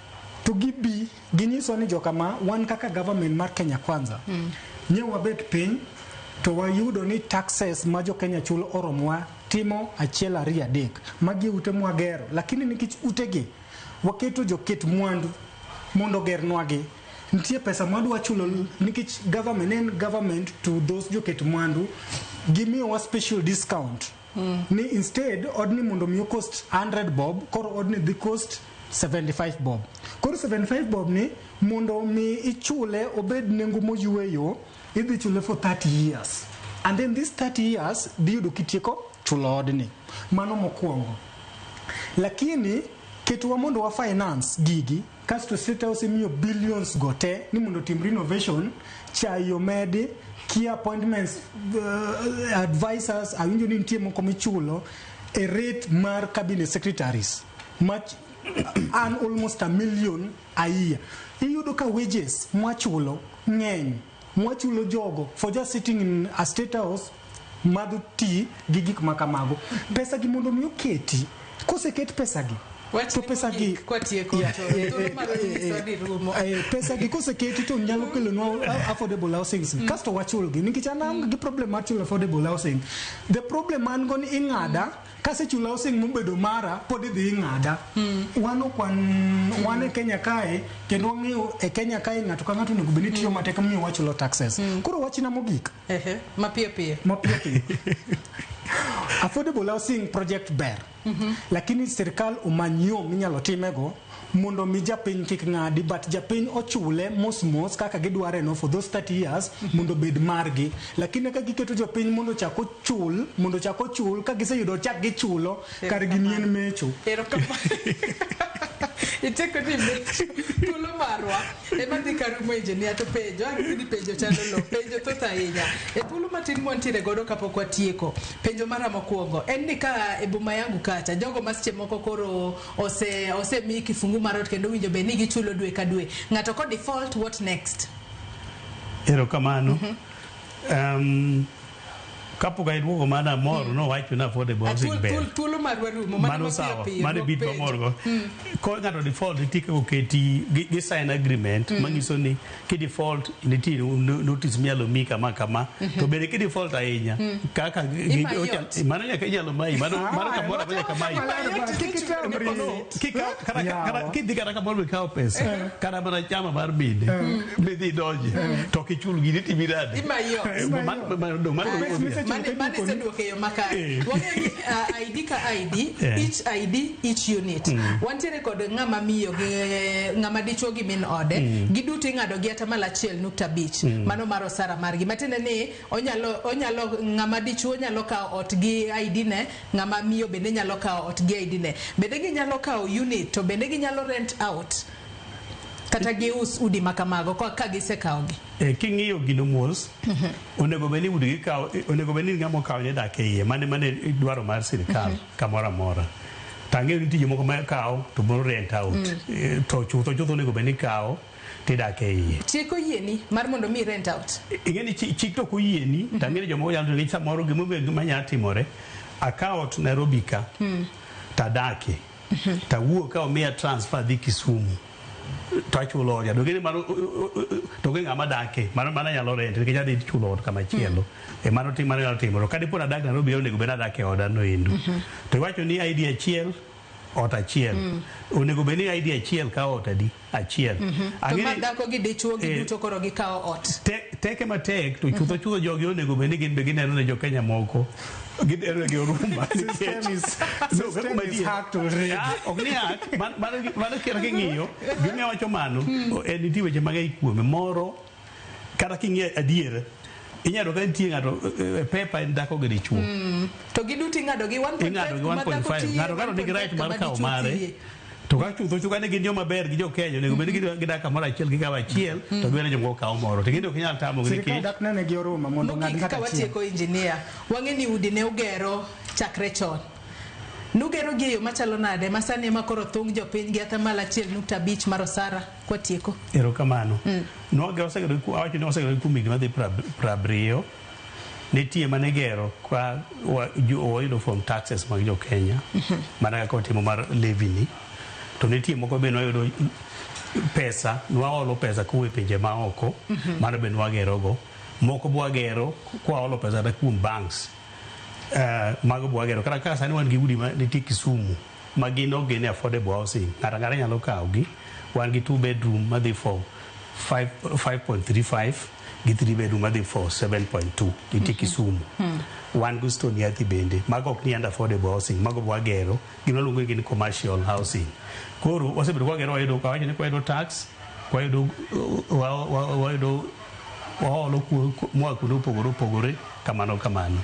to gibi ginyiso ni jokama wan kaka government mar Kenya kwanza nyewa bet piny to wayudo ni taxes ma jo Kenya chulo oromwa timo achiel ariyo adek magi ute mwagero lakini nikech utegi waketo joket mwandu mondo gernwagi nitie pesa mwadwa chulo nikech government to those joket mwandu give me a special discount ni instead ordinary mondo mi cost 100 bob kor ordinary the cost 75 bob kor 75 bob ni mondo mi ichule obed nengo moyweyo idhi chule for 30 years and then this 30 years diudo kitieko chulo ordinary mano mokwongo lakini ketu wa mondo wa finance gigi kasto State House miyo billions gote ni mondo tim renovation chayo medi key appointments advisors awinjo ni nitie moko michulo a rate mar cabinet secretaries much and almost $1 million a year iyudo ka wages mwachulo ng'eny mwachulo jogo for just sitting in a State House maduti gigik makamago pesa gi mondo mi oketi koseket pesa gi to pesa gi pesa gi koseketi to nyalo kelo no affordable housing kasto wachul gi nikech an gi problem mar chulo affordable housing the problem man gon ing'ada kase chulo housing mobedo mara pod idhi ing'ada wano kwan wane Kenya kae kendo ng'eyo e Kenya kae ng'ato ka ng'ato nego beni tiyo matek miyo wachulo taxes koro wachina mogik mapiyo affordable housing project ber lakini serikal umanyo minyalo timego mondo mi japiny kik ng'adi but japiny ochule mos kaka gidware no for those 30 years mondo bed margi lakini ka giketo jopiny mondo chako chul ka giseyudo chak gichulo kar ginien mecho iteko ni tulo marwa ema dhi karumo engineer to penjo agidhi penjo chalo lo penjo thoth ahinya e tulo matin montiere godo kapok watieko penjo mara mokwongo en ni ka e boma yangu kacha jogo masche moko koro ose mi kifungu marot kendo winjo be ni gichulo dwe ka dwe ng'ato ko default what next erokamano Kapok iduogo mana mor no wacho na affordable housing ber. Thuolo marwa rumo Mano sawa, mano bit mamorgo. Ko ng'ato default nitie oketi gi sign agreement manyiso ni ki default nitie notice minyalo mi kama to bende ki default ahinya kaka mano nyaka inyalo mai mano kamoro nyaka mai kidhi kata kamoro ikawo pesa kata mana chama mar binde midhi donje to kichul gini timirade Mane seduoke yo makare. Wang'e ID ka ID, each ID, each unit. Wantiere kod ng'ama miyo gi ng'ama dichuo gi min ode, giduto ing'ado gi atamalo 1.5. Mano mar osara margi. Matiende ni onyalo ng'ama dichuo nyalo kawo ot gi ID ne, ng'ama miyo bende nyalo kawo ot gi ID ne. Bende ginyalo kawo unit to bende ginyalo rent out. Kata gius udi makamago ka gisekawo gi. King'iyo gino mos onego beni udi gikawo onego beni ng'amo kawo ne dak iye mane dwaro mar sirikal kamoro amora. Tang'eyo ni tije moko ma kawo to biro rent out to chutho onego beni kawo tidak iye. Chik oyieni mar mondo mi rent out. Ing'eni chik to koyieni tang'eyo jomoko nyalo ni samoro gimanyalo timore akawo ot Nairobi ka tadake tawuok ka omiya transfer dhi Kisumu. Tachulo ya dogeni mano to ng'ama dake mano nyalo rent nikech adhi chulo ot kama chielo mano tim mano nyalo timoro ka dipo na dak Nairobi onego bed adake oda no endo to iwacho ni ID achiel ot achiel onego bed ni ID achiel ka ot adi achiel to madako gi dichuo gi duto koro gi kawo ot teke matek to chutho jogi onego bed ni gin be gineno ne jo Kenya moko gidero gi oruma system is hard to read. Mano kira king'iyo gimiyo wacho mano en nitie weche mang'eny kuome moro kata king'iyo adier inyalo ka nitie ng'ato pepa en dhako gi dichuo to giduto ing'ado gi 1.5 ng'ato kano nigi right mar kawo mare to ka chutho ne gin joma ber gi jo Kenya onego bed ni gidak kamoro achiel gi kawo achiel to giwene jomoko kawo moro to kendo ok inyal tamo nikech dak nene gi oruma mondo ng'ad ng'at achiel. Watieko injinia wang'e ni udi ne ugero chakre chon nugero gi yo machalo nade masani ema koro thung jopiny gi atamalo 1.5 mar osara kwatieko. Erokamano. Wasegero kuom higni madhi 70 nitie mane gero kwa oyudo from taxes mag jo Kenya mana kaka otimo mar levy ni to nitie moko be noyudo pesa nwaolo pesa kuwe pinje maoko mano be nwagerogo moko bwagero kwaolo pesa da kuom banks mago bwagero kata ka sani wan gi udi nitie Kisumu magin ok gin affordable housing ng'ata nyalo kawo gi wan gi 2 bedroom madhi for 5.35 gi 3 bedroom madhi for 7.2 nitie Kisumu wan go Stone Yathi bende mago ok ni affordable housing mago bwagero gino luongo gin commercial housing koro wasebedo kwagero wayudo kawacho ni kwayudo tax kwayudo waolo mwa kuno opogore kamano.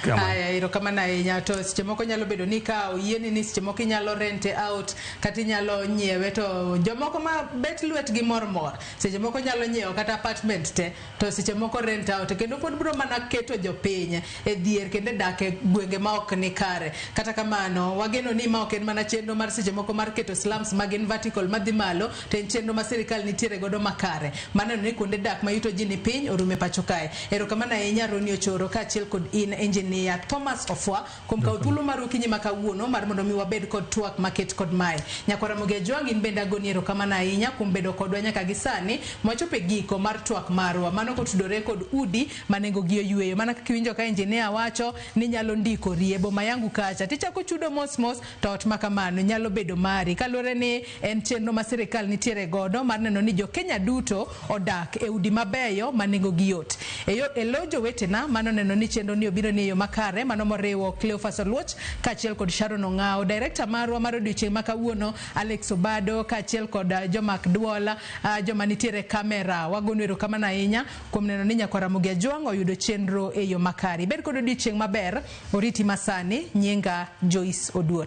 Aya erokamano ahinya to seche moko nyalo bedo ni ka oyieni ni seche moko inyalo rente out kata inyalo nyiewe to jomoko ma bet lwet gi mor seche moko nyalo nyiewo kata apartment te to seche moko rent out kendo pod biro mana keto jopiny e dhier kendo dak e gwenge ma ok ni kare. Kata kamano wageno ni ma ok en mana chenro mar seche moko mar keto slums magin vertical madhi malo to en chenro ma sirikal nitiere godo makare maneno ni kuonde dak ma yuto ji ni piny orume pacho kae. Erokamano ahinya Roni Ochoro kaachiel kod in engineer Thomas Ofwa kuom kawo thuolo mar okinyi ma kawuono mar mondo mi wabed kod twak maket kod mae. Nyakwara Muge Jwang in bende agoni erokamano ahinya kuom bedo kodwa nyaka gi sani mwachopo e giko mar twak marwa mano kotudore kod udi manengo gi oyweyo mana kaka iwinjo ka engineer wacho ni nyalo ndiko riebo mayangu kacha tichako chudo mos to ot makamano nyalo bedo mari kaluwore ni en chenro ma sirikal nitiere godo mar neno ni jo Kenya duto odak e udi mabeyo manengo gi yot e lo jowetena mano neno ni chenro ni obiro ni yo makare mano moriwo Cleophas Oluoch kaachiel kod Sharon Ong'ao director marwa mar odiochieng' ma kawuono Alex Obado kaachiel kod jomak dwola joma nitiere kamera wagonu erokamano ahinya kuom neno ni Nyakwara Muge Jwang oyudo chenro e yo makare. Bed kod odiochieng' maber oriti masani nyinga Joyce Oduor.